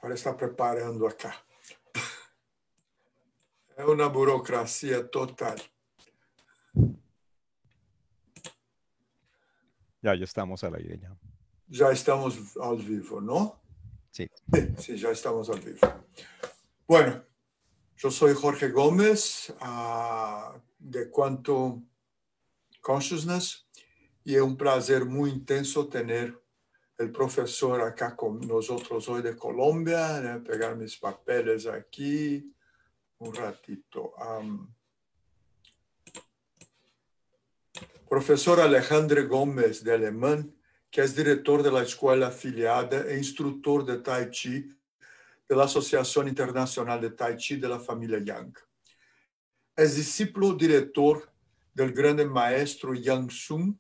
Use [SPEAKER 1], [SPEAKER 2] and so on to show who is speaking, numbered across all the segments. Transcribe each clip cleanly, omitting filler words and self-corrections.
[SPEAKER 1] Ahora está preparando acá. Es una burocracia total.
[SPEAKER 2] Ya estamos al aire ya.
[SPEAKER 1] Ya estamos al vivo, ¿no?
[SPEAKER 2] Sí.
[SPEAKER 1] Sí, ya estamos al vivo. Bueno, yo soy Jorge Gómez de Quantum Consciousness y es un placer muy intenso tener el profesor acá con nosotros hoy de Colombia. Voy a pegar mis papeles aquí un ratito. Profesor Alejandro Gómez de Alemán, que es director de la escuela afiliada e instructor de Tai Chi de la Asociación Internacional de Tai Chi de la familia Yang. Es discípulo director del grande maestro Yang Sun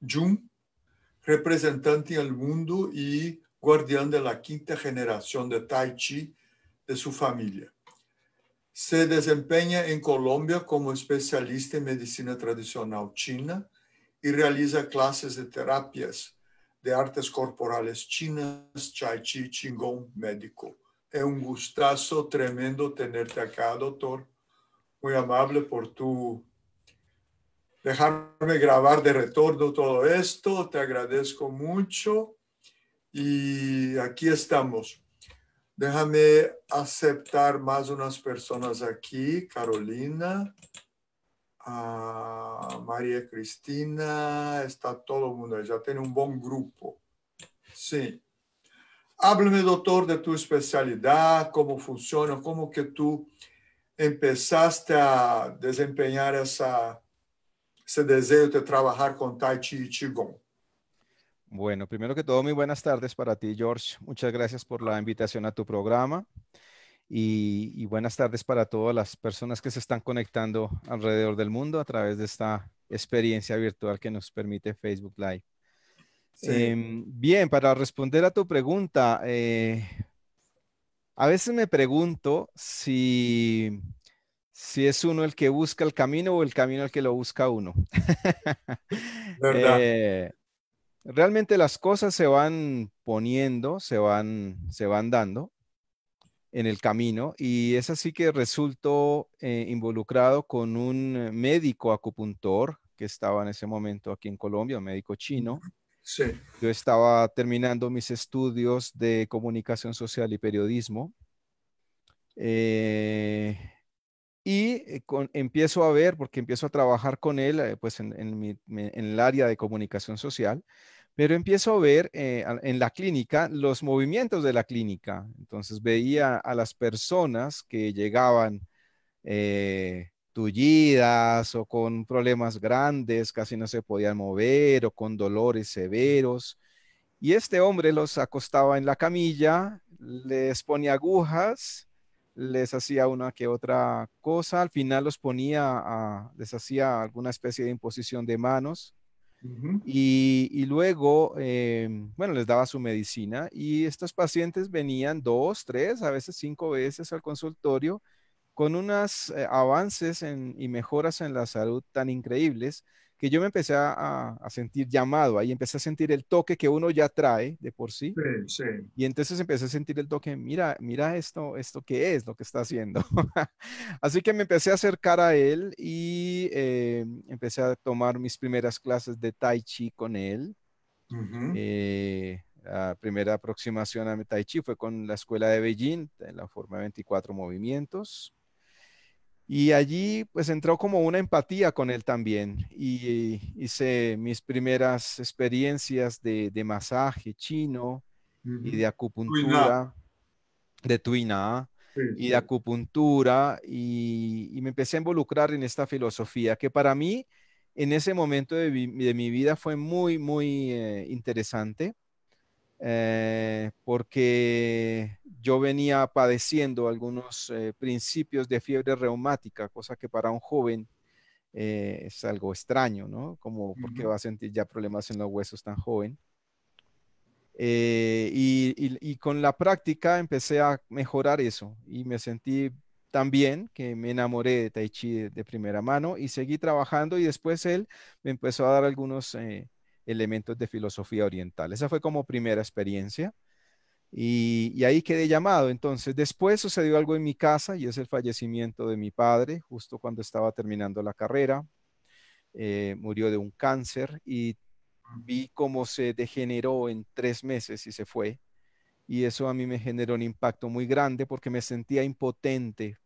[SPEAKER 1] Jung, representante en el mundo y guardián de la quinta generación de Tai Chi de su familia. Se desempeña en Colombia como especialista en medicina tradicional china y realiza clases de terapias de artes corporales chinas, Tai Chi, Qigong médico. Es un gustazo tremendo tenerte acá, doctor. Muy amable por tu dejarme grabar de retorno todo esto. Te agradezco mucho. Y aquí estamos. Déjame aceptar más unas personas aquí. Carolina, María Cristina, está todo el mundo. Ya tiene un buen grupo. Sí. Háblame, doctor, de tu especialidad, cómo funciona, cómo que tú empezaste a desempeñar ese deseo de trabajar con Tai Chi y Qigong.
[SPEAKER 2] Bueno, primero que todo, muy buenas tardes para ti, George. Muchas gracias por la invitación a tu programa y buenas tardes para todas las personas que se están conectando alrededor del mundo a través de esta experiencia virtual que nos permite Facebook Live.
[SPEAKER 1] Sí.
[SPEAKER 2] Bien, para responder a tu pregunta, a veces me pregunto si es uno el que busca el camino o el camino el que lo busca uno.
[SPEAKER 1] ¿Verdad?
[SPEAKER 2] Eh, Realmente las cosas se van poniendo, se van dando en el camino y es así que resultó involucrado con un médico acupuntor que estaba en ese momento aquí en Colombia, un médico chino.
[SPEAKER 1] Sí.
[SPEAKER 2] Yo estaba terminando mis estudios de comunicación social y periodismo. eh, empiezo a ver, porque empiezo a trabajar con él, pues en el área de comunicación social, pero empiezo a ver en la clínica los movimientos de la clínica. Entonces veía a las personas que llegaban tullidas o con problemas grandes, casi no se podían mover o con dolores severos. Y este hombre los acostaba en la camilla, les ponía agujas, les hacía una que otra cosa, al final los les hacía alguna especie de imposición de manos
[SPEAKER 1] Ujú.
[SPEAKER 2] y luego, bueno, les daba su medicina y estos pacientes venían 2, 3, a veces 5 veces al consultorio con unos avances y mejoras en la salud tan increíbles que yo me empecé a sentir llamado, ahí empecé a sentir el toque que uno ya trae de por sí.
[SPEAKER 1] Sí, sí.
[SPEAKER 2] Y entonces empecé a sentir el toque, mira, mira esto qué es lo que está haciendo. Así que me empecé a acercar a él y empecé a tomar mis primeras clases de Tai Chi con él.
[SPEAKER 1] Ujú.
[SPEAKER 2] La primera aproximación a mi Tai Chi fue con la escuela de Beijing, en la forma de 24 movimientos. Y allí pues entró como una empatía con él también y hice mis primeras experiencias de masaje chino y
[SPEAKER 1] Ujú.
[SPEAKER 2] de
[SPEAKER 1] Cuidado.
[SPEAKER 2] acupuntura, de Tuina
[SPEAKER 1] Sí,
[SPEAKER 2] y
[SPEAKER 1] sí.
[SPEAKER 2] de acupuntura y me empecé a involucrar en esta filosofía que para mí en ese momento de mi vida fue muy, muy interesante porque yo venía padeciendo algunos principios de fiebre reumática, cosa que para un joven es algo extraño, ¿no? Como, ¿por qué
[SPEAKER 1] Ujú.
[SPEAKER 2] va a sentir ya problemas en los huesos tan joven? Y con la práctica empecé a mejorar eso y me sentí tan bien que me enamoré de Tai Chi de primera mano y seguí trabajando y después él me empezó a dar algunos elementos de filosofía oriental. Esa fue como primera experiencia. Y ahí quedé llamado. Entonces, después sucedió algo en mi casa y es el fallecimiento de mi padre, justo cuando estaba terminando la carrera. Murió de un cáncer y vi cómo se degeneró en 3 meses y se fue. Y eso a mí me generó un impacto muy grande porque me sentía impotente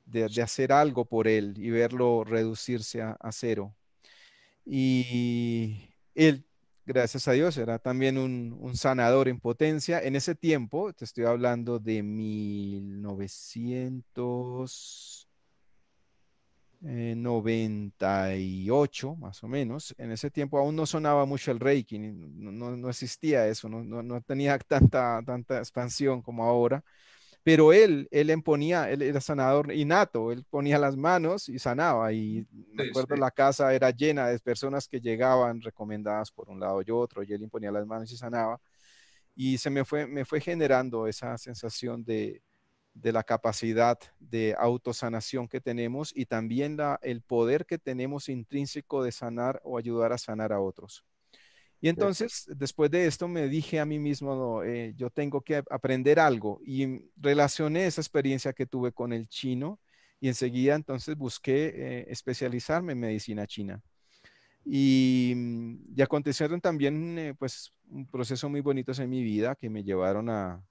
[SPEAKER 2] de hacer algo por él y verlo reducirse a cero. Y él, gracias a Dios, era también un sanador en potencia. En ese tiempo, te estoy hablando de 1998 más o menos. En ese tiempo aún no sonaba mucho el Reiki, no existía eso, no tenía tanta expansión como ahora. Pero él imponía, él era sanador innato, él ponía las manos y sanaba. Y me
[SPEAKER 1] Sí,
[SPEAKER 2] acuerdo
[SPEAKER 1] sí.
[SPEAKER 2] la casa era llena de personas que llegaban recomendadas por un lado y otro, y él imponía las manos y sanaba. Y me fue generando esa sensación de la capacidad de autosanación que tenemos y también el poder que tenemos intrínseco de sanar o ayudar a sanar a otros. Y
[SPEAKER 1] Sí.
[SPEAKER 2] entonces, después de esto, me dije a mí mismo, no, yo tengo que aprender algo y relacioné esa experiencia que tuve con el chino y enseguida entonces busqué especializarme en medicina china. Y acontecieron también pues un proceso muy bonitos en mi vida que me llevaron a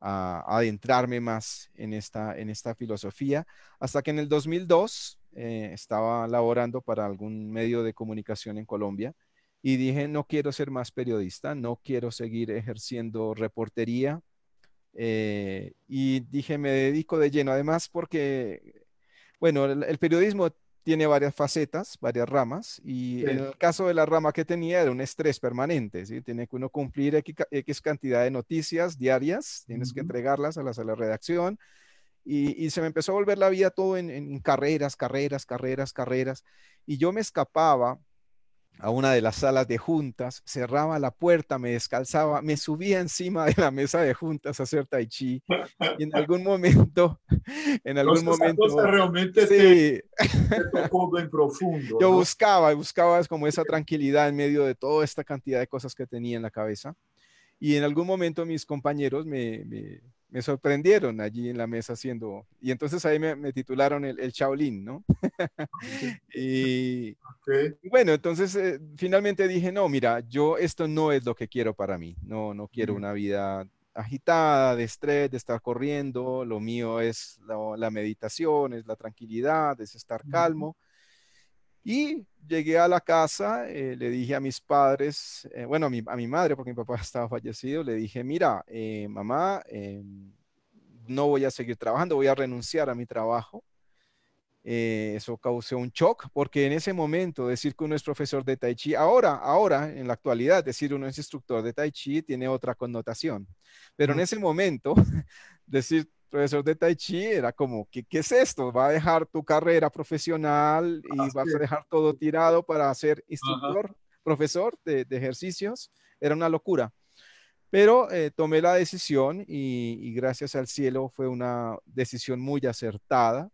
[SPEAKER 2] adentrarme más en esta filosofía, hasta que en el 2002 estaba laborando para algún medio de comunicación en Colombia y dije, no quiero ser más periodista, no quiero seguir ejerciendo reportería. Y dije, me dedico de lleno, además porque, bueno, el periodismo tiene varias facetas, varias ramas, y en
[SPEAKER 1] Sí.
[SPEAKER 2] el caso de la rama que tenía era un estrés permanente, ¿sí? Tiene que uno cumplir X cantidad de noticias diarias, tienes que
[SPEAKER 1] Ujú.
[SPEAKER 2] entregarlas a la redacción, y se me empezó a volver la vida todo en carreras, carreras, carreras, carreras, y yo me escapaba a una de las salas de juntas, cerraba la puerta, me descalzaba, me subía encima de la mesa de juntas a hacer tai chi, y en algún momento, en algún
[SPEAKER 1] Entonces, esa cosa
[SPEAKER 2] momento,
[SPEAKER 1] realmente
[SPEAKER 2] sí,
[SPEAKER 1] te tocó bien profundo,
[SPEAKER 2] yo
[SPEAKER 1] ¿no?
[SPEAKER 2] buscaba como esa tranquilidad en medio de toda esta cantidad de cosas que tenía en la cabeza. Y en algún momento mis compañeros me sorprendieron allí en la mesa haciendo, y entonces ahí me titularon el Shaolin, ¿no? Y
[SPEAKER 1] Ok.
[SPEAKER 2] bueno, entonces finalmente dije, no, mira, yo esto no es lo que quiero para mí, no quiero
[SPEAKER 1] Mm.
[SPEAKER 2] una vida agitada, de estrés, de estar corriendo, lo mío es la meditación, es la tranquilidad, es estar
[SPEAKER 1] Ujú.
[SPEAKER 2] calmo. Y llegué a la casa, le dije a mis padres, bueno, a mi madre, porque mi papá estaba fallecido, le dije, mira, mamá, no voy a seguir trabajando, voy a renunciar a mi trabajo. Eso causó un shock, porque en ese momento decir que uno es profesor de Tai Chi, ahora, en la actualidad, decir uno es instructor de Tai Chi tiene otra connotación. Pero en
[SPEAKER 1] Mm.
[SPEAKER 2] ese momento, decir profesor de Tai Chi era como, ¿qué es esto? ¿Va a dejar tu carrera profesional y vas a
[SPEAKER 1] Así.
[SPEAKER 2] dejar todo tirado para ser
[SPEAKER 1] Ajá.
[SPEAKER 2] instructor, profesor de ejercicios? Era una locura. Pero tomé la decisión y gracias al cielo fue una decisión muy acertada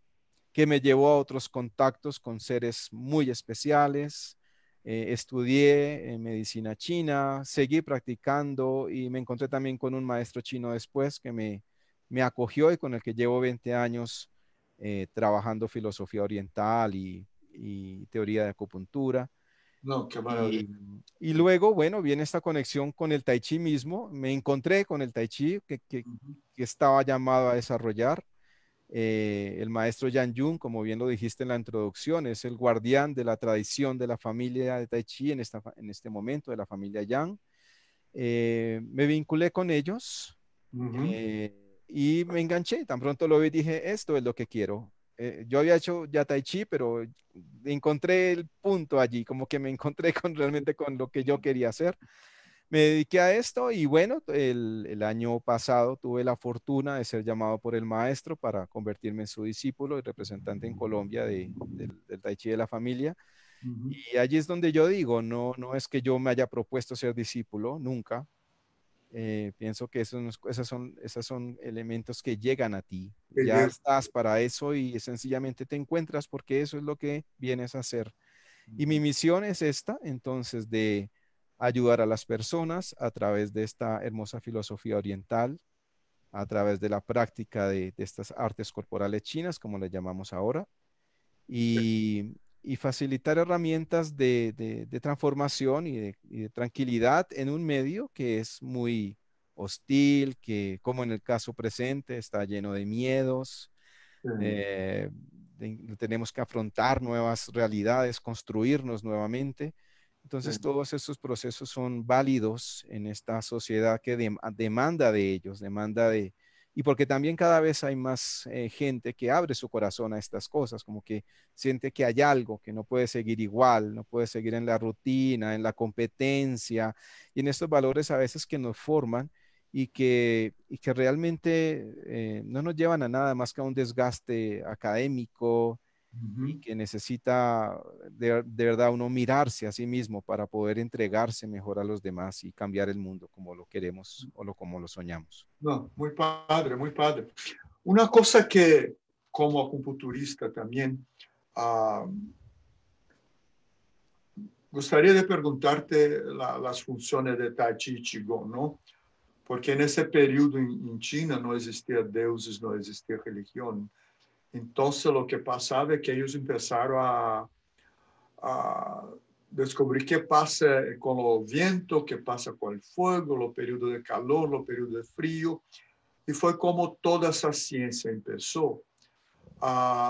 [SPEAKER 2] que me llevó a otros contactos con seres muy especiales. Estudié medicina china, seguí practicando y me encontré también con un maestro chino después que me acogió y con el que llevo 20 años trabajando filosofía oriental y teoría de acupuntura.
[SPEAKER 1] No, qué maravilla.
[SPEAKER 2] Y luego, bueno, viene esta conexión con el Tai Chi mismo. Me encontré con el Tai Chi
[SPEAKER 1] Ujú.
[SPEAKER 2] que estaba llamado a desarrollar. El maestro Yan Yun, como bien lo dijiste en la introducción, es el guardián de la tradición de la familia de Tai Chi en este momento, de la familia Yang. Me vinculé con ellos
[SPEAKER 1] Ujú.
[SPEAKER 2] eh, y me enganché. Tan pronto lo vi, dije, esto es lo que quiero. Yo había hecho ya Tai Chi, pero encontré el punto allí, como que me encontré realmente con lo que yo quería hacer. Me dediqué a esto y bueno, el año pasado tuve la fortuna de ser llamado por el maestro para convertirme en su discípulo y representante en Colombia del Tai Chi de la familia.
[SPEAKER 1] Ujú.
[SPEAKER 2] Y allí es donde yo digo, no es que yo me haya propuesto ser discípulo, nunca. Pienso que esos son elementos que llegan a ti.
[SPEAKER 1] Que
[SPEAKER 2] Ya
[SPEAKER 1] llega.
[SPEAKER 2] estás para eso y sencillamente te encuentras porque eso es lo que vienes a hacer. Y mi
[SPEAKER 1] Ujú.
[SPEAKER 2] misión es esta, entonces, de ayudar a las personas a través de esta hermosa filosofía oriental, a través de la práctica de estas artes corporales chinas, como le llamamos ahora, y facilitar herramientas de transformación y de tranquilidad en un medio que es muy hostil, que como en el caso presente está lleno de miedos, eh, tenemos que afrontar nuevas realidades, construirnos nuevamente. Entonces, todos estos procesos son válidos en esta sociedad que demanda de ellos, y porque también cada vez hay más gente que abre su corazón a estas cosas, como que siente que hay algo, que no puede seguir igual, no puede seguir en la rutina, en la competencia, y en estos valores a veces que nos forman y que realmente no nos llevan a nada más que a un desgaste académico y
[SPEAKER 1] Uhum.
[SPEAKER 2] que necesita de verdad uno mirarse a sí mismo para poder entregarse mejor a los demás y cambiar el mundo como lo queremos como lo soñamos.
[SPEAKER 1] Não, muito padre, muito padre. Uma coisa que, como acupunturista também, ah, gostaria de perguntarte as funções de Tai Chi e Qigong, não? Porque nesse período em China não existia deuses, não existia religião. Então, o que passava é que eles começaram a descobrir que passa com o vento, que passa com o fogo, o período de calor, o período de frio. E foi como toda essa ciência começou.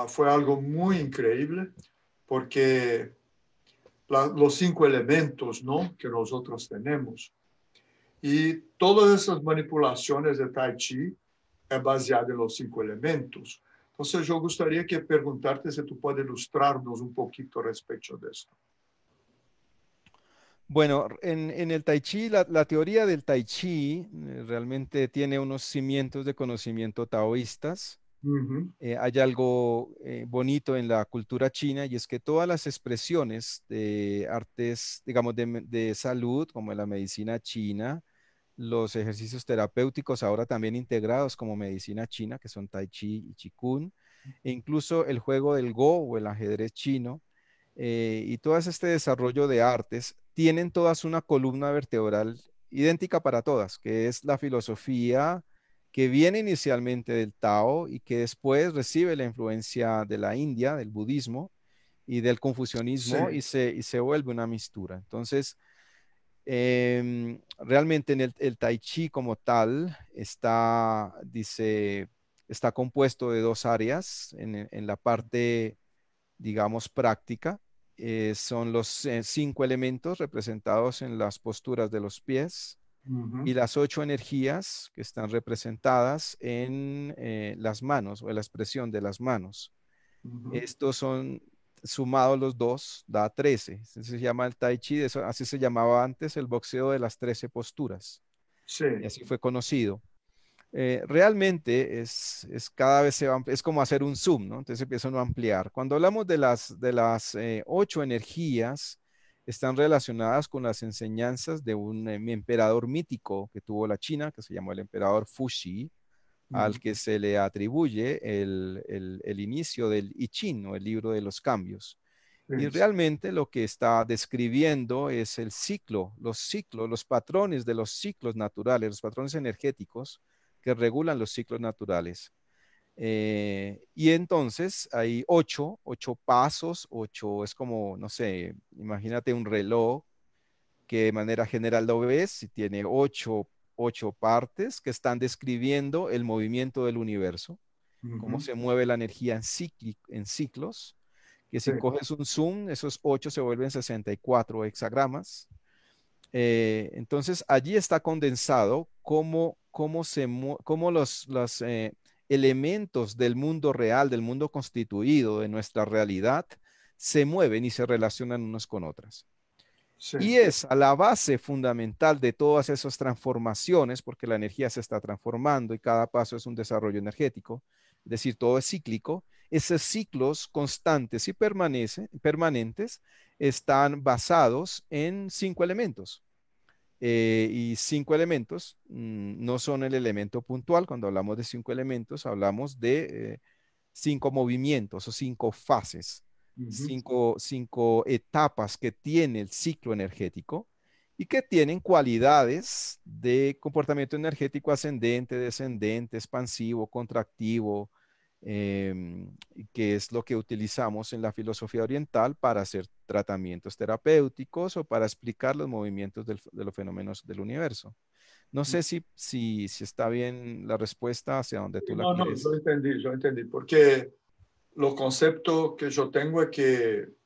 [SPEAKER 1] Foi algo muito incrível, porque os 5 elementos, não, que nós temos, e todas essas manipulações de Tai Chi é baseada nos 5 elementos. Então, eu gostaria de perguntar-te se tu pode ilustrar-nos um pouquinho a respeito disso.
[SPEAKER 2] Bueno, en el Tai Chi, la teoría del Tai Chi realmente tiene unos cimientos de conocimiento taoístas.
[SPEAKER 1] Uhum.
[SPEAKER 2] Hay algo bonito en la cultura china y es que todas las expresiones de artes, digamos, de salud, como en la medicina china, los ejercicios terapéuticos ahora también integrados como medicina china, que son Tai Chi y Qigong, e incluso el juego del Go o el ajedrez chino, y todo este desarrollo de artes tienen todas una columna vertebral idéntica para todas, que es la filosofía que viene inicialmente del Tao y que después recibe la influencia de la India, del budismo y del confucianismo
[SPEAKER 1] Sim.
[SPEAKER 2] y se vuelve una mistura. Entonces, realmente en el Tai Chi como tal está compuesto de dos áreas en la parte, digamos, práctica. Son los 5 elementos representados en las posturas de los pies y
[SPEAKER 1] Uhum.
[SPEAKER 2] las 8 energías que están representadas en las manos o en la expresión de las manos.
[SPEAKER 1] Uhum.
[SPEAKER 2] Estos son sumados los dos, da 13. Se llama el Tai Chi, así se llamaba antes el boxeo de las 13 posturas. Y
[SPEAKER 1] Sim.
[SPEAKER 2] así fue conocido. Realmente cada vez es como hacer un zoom, ¿no? Entonces empieza uno a ampliar. Cuando hablamos de las 8 energías, están relacionadas con las enseñanzas de un emperador mítico que tuvo la China, que se llamó el emperador Fuxi, al
[SPEAKER 1] Uhum.
[SPEAKER 2] que se le atribuye el inicio del I Ching, o el libro de los cambios. Y
[SPEAKER 1] Isso.
[SPEAKER 2] realmente lo que está describiendo es el ciclo, los patrones de los ciclos naturales, los patrones energéticos que regulan los ciclos naturales. Y entonces hay ocho pasos, es como, no sé, imagínate un reloj que de manera general lo ves y tiene ocho partes que están describiendo el movimiento del universo, cómo
[SPEAKER 1] Uhum.
[SPEAKER 2] se mueve la energía en ciclos, que si
[SPEAKER 1] Sim.
[SPEAKER 2] coges un zoom, esos 8 se vuelven 64 hexagramas. Entonces allí está condensado cómo los elementos del mundo real, del mundo constituido, de nuestra realidad, se mueven y se relacionan unos con otras. Y
[SPEAKER 1] Sim.
[SPEAKER 2] es a la base fundamental de todas esas transformaciones, porque la energía se está transformando y cada paso es un desarrollo energético, es decir, todo es cíclico. Esos ciclos constantes y permanentes están basados en 5 elementos. Y 5 elementos no son el elemento puntual. Cuando hablamos de 5 elementos, hablamos de 5 movimientos o 5 fases,
[SPEAKER 1] Uhum.
[SPEAKER 2] cinco etapas que tiene el ciclo energético. y que tienen cualidades de comportamiento energético ascendente, descendente, expansivo, contractivo, y que es lo que utilizamos en la filosofía oriental para hacer tratamientos terapéuticos o para explicar los movimientos de los fenómenos del universo. No sé si está bien la respuesta hacia donde tú la
[SPEAKER 1] No,
[SPEAKER 2] quieres.
[SPEAKER 1] yo entendí, porque lo concepto que yo tengo es que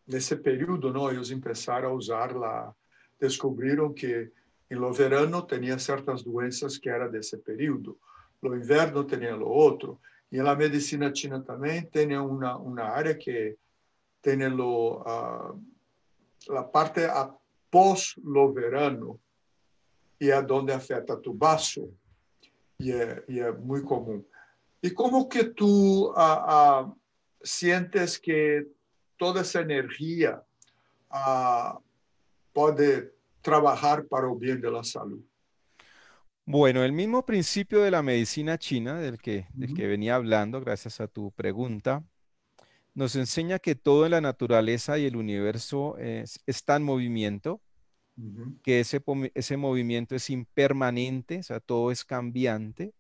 [SPEAKER 1] nesse período, não, eles começaram a usar lá, descobriram que em lo verano tinha certas doenças que era desse período, no inverno tinha lo outro, e na medicina china também tem uma área que tem a parte após lo verano, e é onde afeta tu baço, e é muito comum. E como que tu sientes que toda essa energia puede trabajar para el bien de la salud?
[SPEAKER 2] Bueno, el mismo principio de la medicina china del
[SPEAKER 1] Ujú,
[SPEAKER 2] que venía hablando, gracias a tu pregunta, nos enseña que todo en la naturaleza y el universo está en movimiento,
[SPEAKER 1] ujú,
[SPEAKER 2] que ese movimiento es impermanente, o sea, todo es cambiante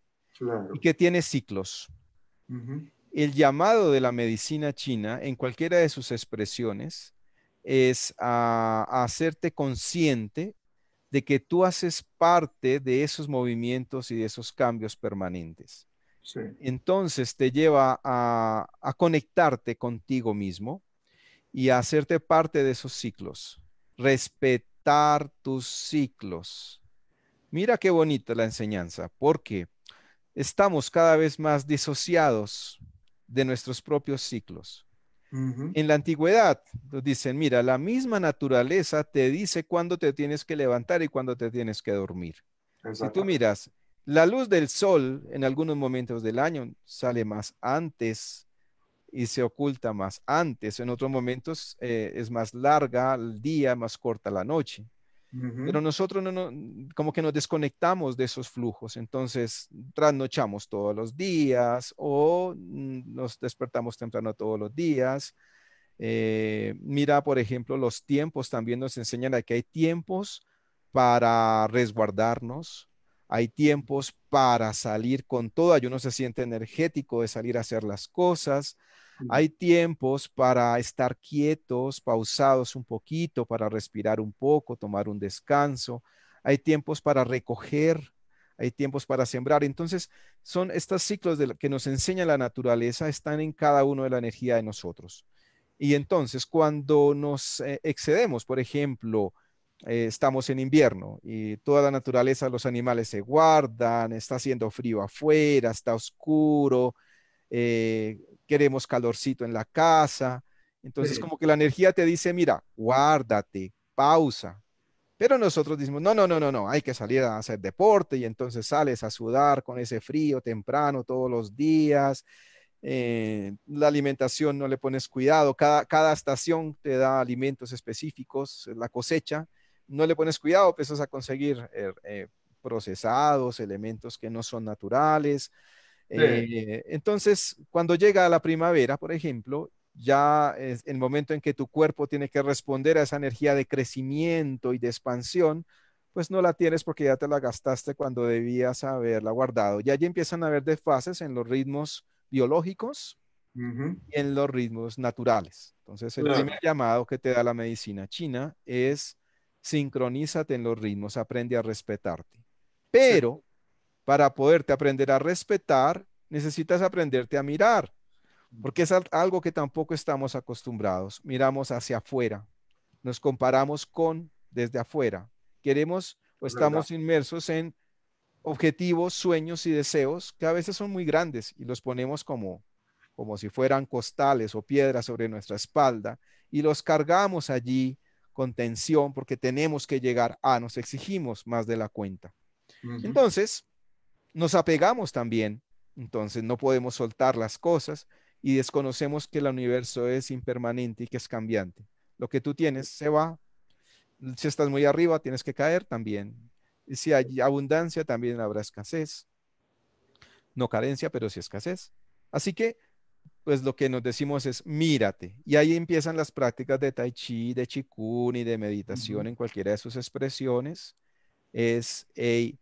[SPEAKER 2] y
[SPEAKER 1] claro.
[SPEAKER 2] que tiene ciclos.
[SPEAKER 1] Ujú,
[SPEAKER 2] El llamado de la medicina china, en cualquiera de sus expresiones, es a hacerte consciente de que tú haces parte de esos movimientos y de esos cambios permanentes.
[SPEAKER 1] sí.
[SPEAKER 2] Entonces te lleva a conectarte contigo mismo y a hacerte parte de esos ciclos. Respetar tus ciclos. Mira qué bonita la enseñanza, porque estamos cada vez más disociados de nuestros propios ciclos.
[SPEAKER 1] Ujú,
[SPEAKER 2] En la antigüedad nos dicen, mira, la misma naturaleza te dice cuándo te tienes que levantar y cuándo te tienes que dormir. Si tú
[SPEAKER 1] exactamente.
[SPEAKER 2] miras, la luz del sol en algunos momentos del año sale más antes y se oculta más antes. En otros momentos es más larga el día, más corta la noche. Pero
[SPEAKER 1] Ujú,
[SPEAKER 2] nosotros como que nos desconectamos de esos flujos, entonces trasnochamos todos los días o nos despertamos temprano todos los días. Mira, por ejemplo, los tiempos también nos enseñan a que hay tiempos para resguardarnos, hay tiempos para salir con todo, y uno se siente energético de salir a hacer las cosas,
[SPEAKER 1] sí,
[SPEAKER 2] hay tiempos para estar quietos, pausados un poquito, para respirar un poco, tomar un descanso. Hay tiempos para recoger, hay tiempos para sembrar. Entonces, son estos ciclos que nos enseña la naturaleza, están en cada uno de la energía de nosotros. Y entonces, cuando nos excedemos, por ejemplo, estamos en invierno y toda la naturaleza, los animales se guardan, está haciendo frío afuera, está oscuro, eh, queremos calorcito en la casa. Entonces,
[SPEAKER 1] sí,
[SPEAKER 2] como que la energía te dice, mira, guárdate, pausa. Pero nosotros decimos, no, no, no, no, no, hay que salir a hacer deporte y entonces sales a sudar con ese frío temprano todos los días. La alimentación no le pones cuidado, cada estación te da alimentos específicos, la cosecha, no le pones cuidado, empiezas a conseguir procesados, elementos que no son naturales,
[SPEAKER 1] sí.
[SPEAKER 2] entonces, cuando llega la primavera, por ejemplo, ya es el momento en que tu cuerpo tiene que responder a esa energía de crecimiento y de expansión, pues no la tienes porque ya te la gastaste cuando debías haberla guardado. Ya allí empiezan a haber desfases en los ritmos biológicos
[SPEAKER 1] Ujú,
[SPEAKER 2] y en los ritmos naturales. Entonces, el primer
[SPEAKER 1] claro.
[SPEAKER 2] llamado que te da la medicina china es sincronízate en los ritmos, aprende a respetarte.
[SPEAKER 1] Sí.
[SPEAKER 2] Pero para poderte aprender a respetar, necesitas aprenderte a mirar, porque es algo que tampoco estamos acostumbrados. Miramos hacia afuera, nos comparamos con desde afuera. Queremos o
[SPEAKER 1] Es verdad.
[SPEAKER 2] estamos inmersos en objetivos, sueños y deseos que a veces son muy grandes y los ponemos como si fueran costales o piedras sobre nuestra espalda y los cargamos allí con tensión porque tenemos que llegar a, nos exigimos más de la cuenta.
[SPEAKER 1] Ujú,
[SPEAKER 2] Entonces, nos apegamos también, entonces no podemos soltar las cosas y desconocemos que el universo es impermanente y que es cambiante. Lo que tú tienes se va, si estás muy arriba tienes que caer también. Y si hay abundancia también habrá escasez, no carencia, pero sí escasez. Así que pues lo que nos decimos es mírate. Y ahí empiezan las prácticas de Tai Chi, de Qigong y de meditación en cualquiera de sus expresiones. Es, hey,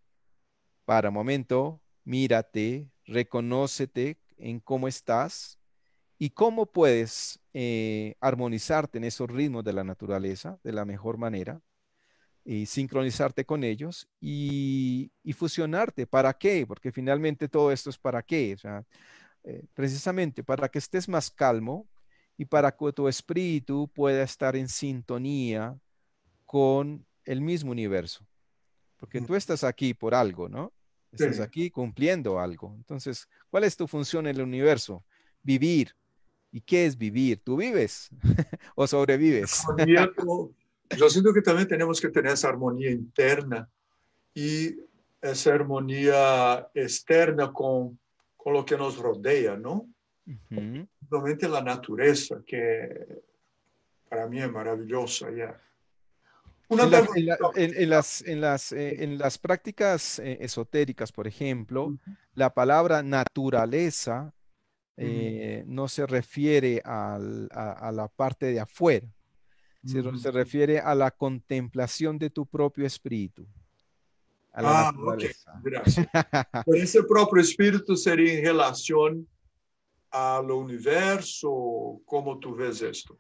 [SPEAKER 2] para un momento, mírate, reconócete en cómo estás y cómo puedes armonizarte en esos ritmos de la naturaleza de la mejor manera y sincronizarte con ellos y fusionarte. ¿Para qué? Porque finalmente todo esto es para qué. O sea, precisamente para que estés más calmo y para que tu espíritu pueda estar en sintonía con el mismo universo. Porque tú estás aquí por algo, ¿no? Estás
[SPEAKER 1] Sí.
[SPEAKER 2] aquí cumpliendo algo. Entonces, ¿cuál es tu función en el universo? Vivir. ¿Y qué es vivir? ¿Tú vives o sobrevives?
[SPEAKER 1] Armonía, yo siento que también tenemos que tener esa armonía interna y esa armonía externa con lo que nos rodea, ¿no?
[SPEAKER 2] Ujú.
[SPEAKER 1] Principalmente la naturaleza, que para mí es maravillosa. Ya. Una pregunta.
[SPEAKER 2] En las prácticas esotéricas, por ejemplo, la palabra naturaleza no se refiere a la parte de afuera, se refiere a la contemplación de tu propio espíritu, a la
[SPEAKER 1] Ah, ok,
[SPEAKER 2] naturaleza.
[SPEAKER 1] gracias. Por ese propio espíritu sería en relación al universo, ¿cómo tú ves esto?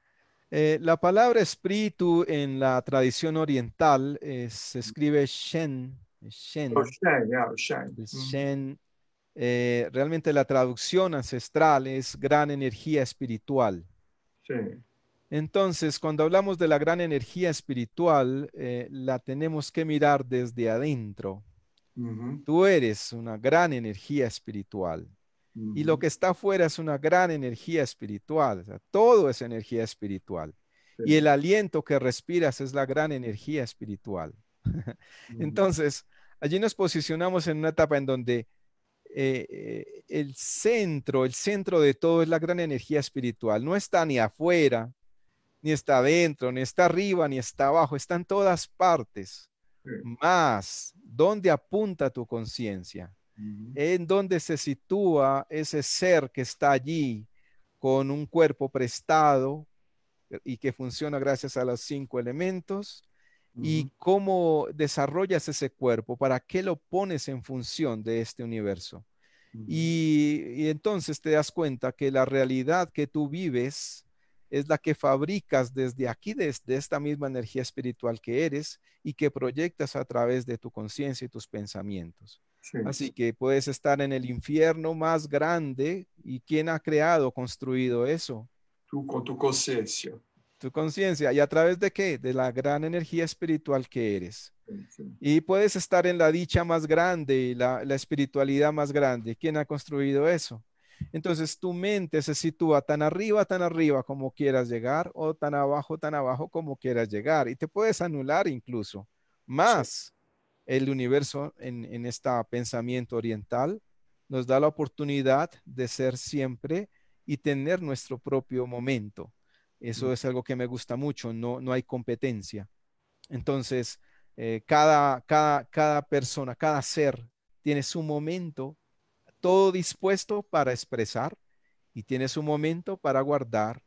[SPEAKER 2] La palabra espíritu en la tradición oriental se escribe Shen,
[SPEAKER 1] O
[SPEAKER 2] Shen,
[SPEAKER 1] Shen, yeah, o Shen.
[SPEAKER 2] el Shen. Realmente la traducción ancestral es gran energía espiritual.
[SPEAKER 1] Sí.
[SPEAKER 2] Entonces, cuando hablamos de la gran energía espiritual, la tenemos que mirar desde adentro.
[SPEAKER 1] Ujú,
[SPEAKER 2] Tú eres una gran energía espiritual y lo
[SPEAKER 1] ujú,
[SPEAKER 2] que está afuera es una gran energía espiritual. O sea, todo es energía espiritual.
[SPEAKER 1] sí,
[SPEAKER 2] Y el aliento que respiras es la gran energía espiritual.
[SPEAKER 1] ujú,
[SPEAKER 2] Entonces, allí nos posicionamos en una etapa en donde el centro de todo es la gran energía espiritual. No está ni afuera, ni está adentro, ni está arriba, ni está abajo, está en todas partes.
[SPEAKER 1] sí,
[SPEAKER 2] Más, ¿dónde apunta tu conciencia?
[SPEAKER 1] ujú,
[SPEAKER 2] En dónde se sitúa ese ser que está allí con un cuerpo prestado y que funciona gracias a los 5 elementos.
[SPEAKER 1] ujú,
[SPEAKER 2] ¿Y cómo desarrollas ese cuerpo? ¿Para qué lo pones en función de este universo?
[SPEAKER 1] ujú,
[SPEAKER 2] Y entonces te das cuenta que la realidad que tú vives es la que fabricas desde aquí, desde esta misma energía espiritual que eres y que proyectas a través de tu conciencia y tus pensamientos.
[SPEAKER 1] sí,
[SPEAKER 2] Así que puedes estar en el infierno más grande y ¿quién ha creado, construido eso?
[SPEAKER 1] tú con tu conciencia.
[SPEAKER 2] Tu conciencia. ¿Y a través de qué? De la gran energía espiritual que eres.
[SPEAKER 1] Sí, sí,
[SPEAKER 2] Y puedes estar en la dicha más grande, la espiritualidad más grande. ¿Quién ha construido eso? Entonces tu mente se sitúa tan arriba como quieras llegar, o tan abajo como quieras llegar. Y te puedes anular incluso.
[SPEAKER 1] sí,
[SPEAKER 2] Más el universo en este pensamiento oriental nos da la oportunidad de ser siempre y tener nuestro propio momento.
[SPEAKER 1] mm,
[SPEAKER 2] Eso es algo que me gusta mucho, no hay competencia. Entonces, cada persona, cada ser tiene su momento, todo dispuesto para expresar y tiene su momento para guardar.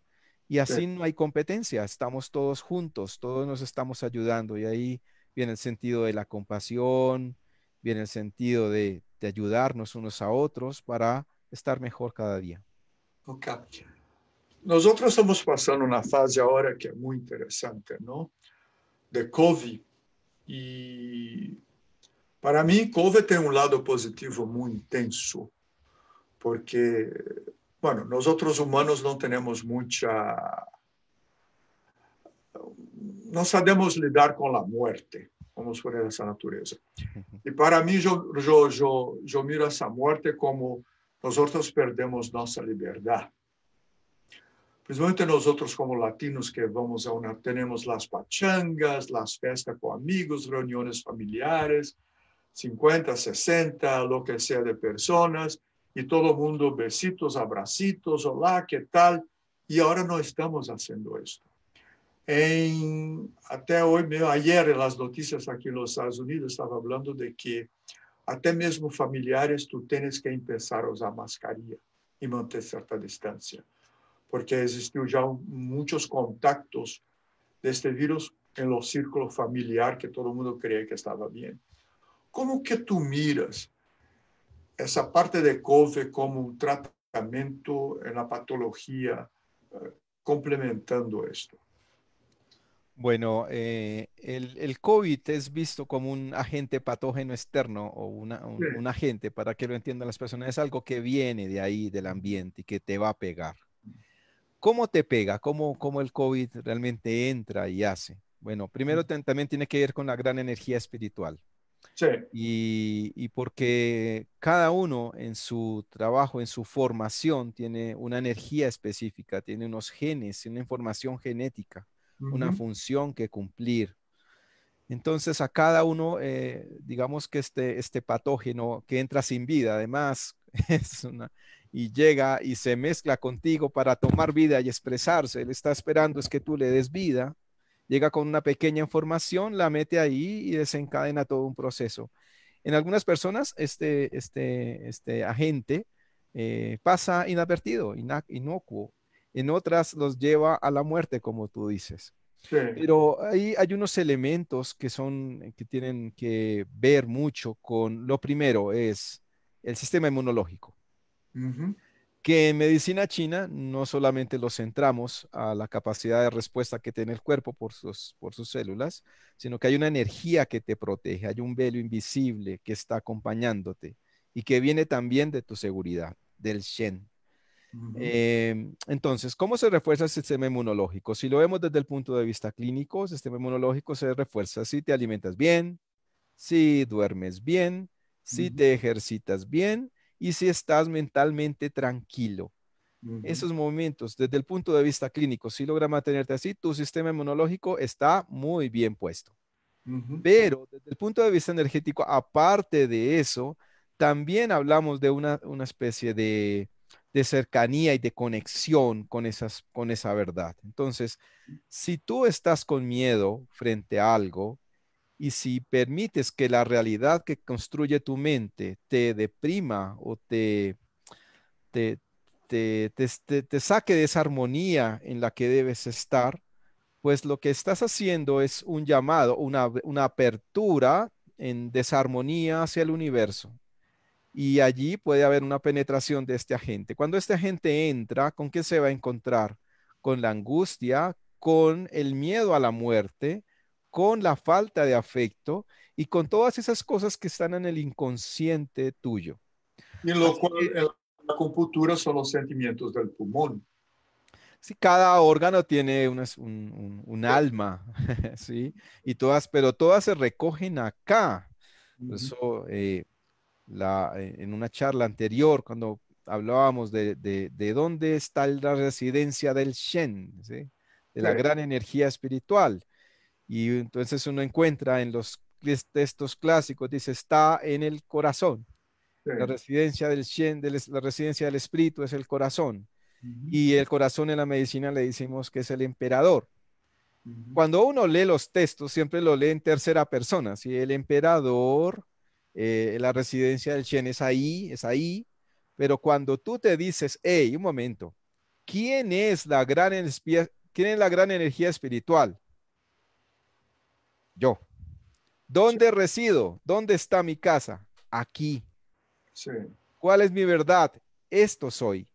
[SPEAKER 2] Y
[SPEAKER 1] sí.
[SPEAKER 2] así no hay competencia, estamos todos juntos, todos nos estamos ayudando. Y ahí viene el sentido de la compasión, viene el sentido de ayudarnos unos a otros para estar mejor cada día.
[SPEAKER 1] Ok. Nosotros estamos pasando una fase ahora que es muy interesante, ¿no? De COVID. Y para mí, COVID tiene un lado positivo muy intenso, porque, bueno, nosotros humanos no tenemos mucha, no sabemos lidar con la muerte, vamos poner esa naturaleza. Y para mí, yo miro esa muerte como nosotros perdemos nuestra libertad. Principalmente nosotros como latinos que vamos a tenemos las pachangas, las fiestas con amigos, reuniones familiares, 50, 60, lo que sea de personas, y todo el mundo besitos, abracitos, hola, ¿qué tal? Y ahora no estamos haciendo esto. Até hoy, ayer en las noticias aquí en los Estados Unidos estaba hablando de que até mesmo familiares tú tienes que empezar a usar mascarilla. y mantener cierta distancia, porque existió ya muchos contactos de este virus en los círculos familiares que todo el mundo creía que estaba bien. ¿Cómo que tú miras esa parte de COVID como un tratamiento en la patología complementando esto?
[SPEAKER 2] Bueno, el COVID es visto como un agente patógeno externo o
[SPEAKER 1] Sí.
[SPEAKER 2] un agente, para que lo entiendan las personas, es algo que viene de ahí, del ambiente y que te va a pegar. ¿Cómo te pega? ¿Cómo el COVID realmente entra y hace? Bueno, primero también tiene que ver con la gran energía espiritual.
[SPEAKER 1] Sí.
[SPEAKER 2] Y porque cada uno en su trabajo, en su formación, tiene una energía específica, tiene unos genes, una información genética, una
[SPEAKER 1] Ujú.
[SPEAKER 2] función que cumplir. Entonces a cada uno, digamos que este patógeno que entra sin vida, además, y llega y se mezcla contigo para tomar vida y expresarse, él está esperando es que tú le des vida, llega con una pequeña información, la mete ahí y desencadena todo un proceso. En algunas personas, este agente pasa inadvertido, inocuo. En otras los lleva a la muerte, como tú dices.
[SPEAKER 1] Sí.
[SPEAKER 2] Pero ahí hay unos elementos que que tienen que ver mucho con, lo primero es el sistema inmunológico,
[SPEAKER 1] Ujú.
[SPEAKER 2] que en medicina china no solamente lo centramos a la capacidad de respuesta que tiene el cuerpo por sus células, sino que hay una energía que te protege, hay un velo invisible que está acompañándote y que viene también de tu seguridad, del Shen.
[SPEAKER 1] Ujú.
[SPEAKER 2] Entonces, ¿cómo se refuerza el sistema inmunológico? Si lo vemos desde el punto de vista clínico, el sistema inmunológico se refuerza si te alimentas bien, si duermes bien, si
[SPEAKER 1] Ujú.
[SPEAKER 2] te ejercitas bien y si estás mentalmente tranquilo.
[SPEAKER 1] Ujú.
[SPEAKER 2] Esos momentos, desde el punto de vista clínico, si logra mantenerte así, tu sistema inmunológico está muy bien puesto.
[SPEAKER 1] Ujú.
[SPEAKER 2] Pero desde el punto de vista energético, aparte de eso, también hablamos de una especie de cercanía y de conexión con con esa verdad. Entonces, si tú estás con miedo frente a algo y si permites que la realidad que construye tu mente te deprima o te, te saque de esa armonía en la que debes estar, pues lo que estás haciendo es un llamado, una apertura en desarmonía hacia el universo. Y allí puede haber una penetración de este agente. Cuando este agente entra, ¿con qué se va a encontrar? Con la angustia, con el miedo a la muerte, con la falta de afecto y con todas esas cosas que están en el inconsciente tuyo.
[SPEAKER 1] Y lo
[SPEAKER 2] Así
[SPEAKER 1] cual
[SPEAKER 2] que
[SPEAKER 1] en la acupuntura son los sentimientos del pulmón.
[SPEAKER 2] sí, cada órgano tiene un
[SPEAKER 1] Sí.
[SPEAKER 2] alma, ¿sí? Pero todas se recogen acá. Por
[SPEAKER 1] Ujú.
[SPEAKER 2] eso, en una charla anterior, cuando hablábamos de dónde está la residencia del Shen, ¿sí? De
[SPEAKER 1] Sí.
[SPEAKER 2] la gran energía espiritual. Y entonces uno encuentra en los textos clásicos, dice, está en el corazón.
[SPEAKER 1] Sí.
[SPEAKER 2] La residencia del Shen, la residencia del espíritu es el corazón.
[SPEAKER 1] Ujú.
[SPEAKER 2] Y el corazón en la medicina le decimos que es el emperador.
[SPEAKER 1] Ujú.
[SPEAKER 2] Cuando uno lee los textos, siempre lo lee en tercera persona. Si el emperador, la residencia del Shen es ahí, pero cuando tú te dices, hey, un momento, ¿quién es la gran energía espiritual? Yo.
[SPEAKER 1] Sí.
[SPEAKER 2] ¿Dónde resido? ¿Dónde está mi casa? Aquí.
[SPEAKER 1] Sí.
[SPEAKER 2] ¿Cuál es mi verdad? Esto soy.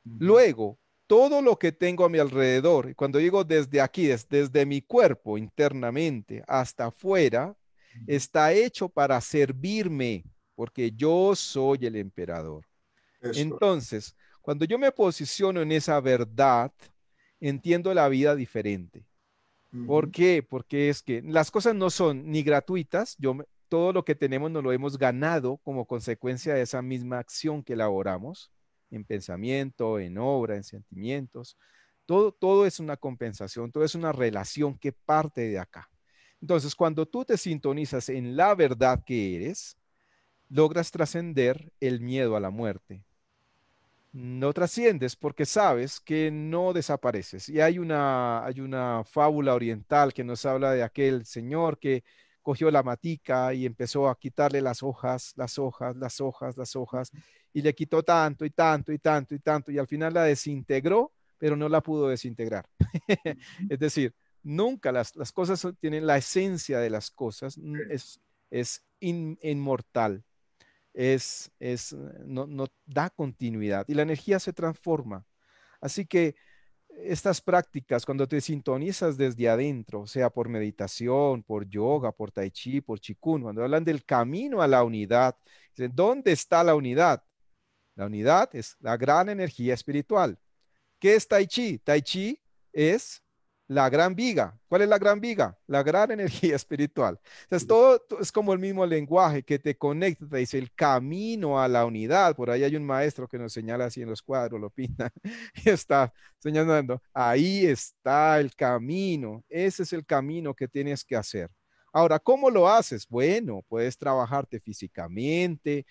[SPEAKER 1] Ujú.
[SPEAKER 2] Luego, todo lo que tengo a mi alrededor, y cuando digo desde aquí, desde mi cuerpo internamente hasta afuera,
[SPEAKER 1] Ujú.
[SPEAKER 2] está hecho para servirme, porque yo soy el emperador.
[SPEAKER 1] Esto.
[SPEAKER 2] Entonces, cuando yo me posiciono en esa verdad, entiendo la vida diferente. ¿Por
[SPEAKER 1] Ujú.
[SPEAKER 2] qué? Porque es que las cosas no son ni gratuitas, todo lo que tenemos nos lo hemos ganado como consecuencia de esa misma acción que elaboramos en pensamiento, en obra, en sentimientos. Todo es una compensación, todo es una relación que parte de acá. Entonces, cuando tú te sintonizas en la verdad que eres, logras trascender el miedo a la muerte. No trasciendes porque sabes que no desapareces. Y hay una fábula oriental que nos habla de aquel señor que cogió la matica y empezó a quitarle las hojas, las hojas, las hojas, las hojas, y le quitó tanto y tanto y tanto y tanto, y al final la desintegró, pero no la pudo desintegrar. Es decir, nunca las cosas tienen la esencia de las cosas, es inmortal, no da continuidad y la energía se transforma. Así que estas prácticas, cuando te sintonizas desde adentro, sea por meditación, por yoga, por tai chi, por chikun, cuando hablan del camino a la unidad, dicen, ¿dónde está la unidad? La unidad es la gran energía espiritual. ¿Qué es Tai Chi? Tai Chi es la gran viga. ¿Cuál es la gran viga? La gran energía espiritual. Entonces, todo es como el mismo lenguaje que te conecta, te dice el camino a la unidad. Por ahí hay un maestro que nos señala así en los cuadros, lo pinta y está señalando, ahí está el camino. Ese es el camino que tienes que hacer. Ahora, ¿cómo lo haces? Bueno, puedes trabajarte físicamente,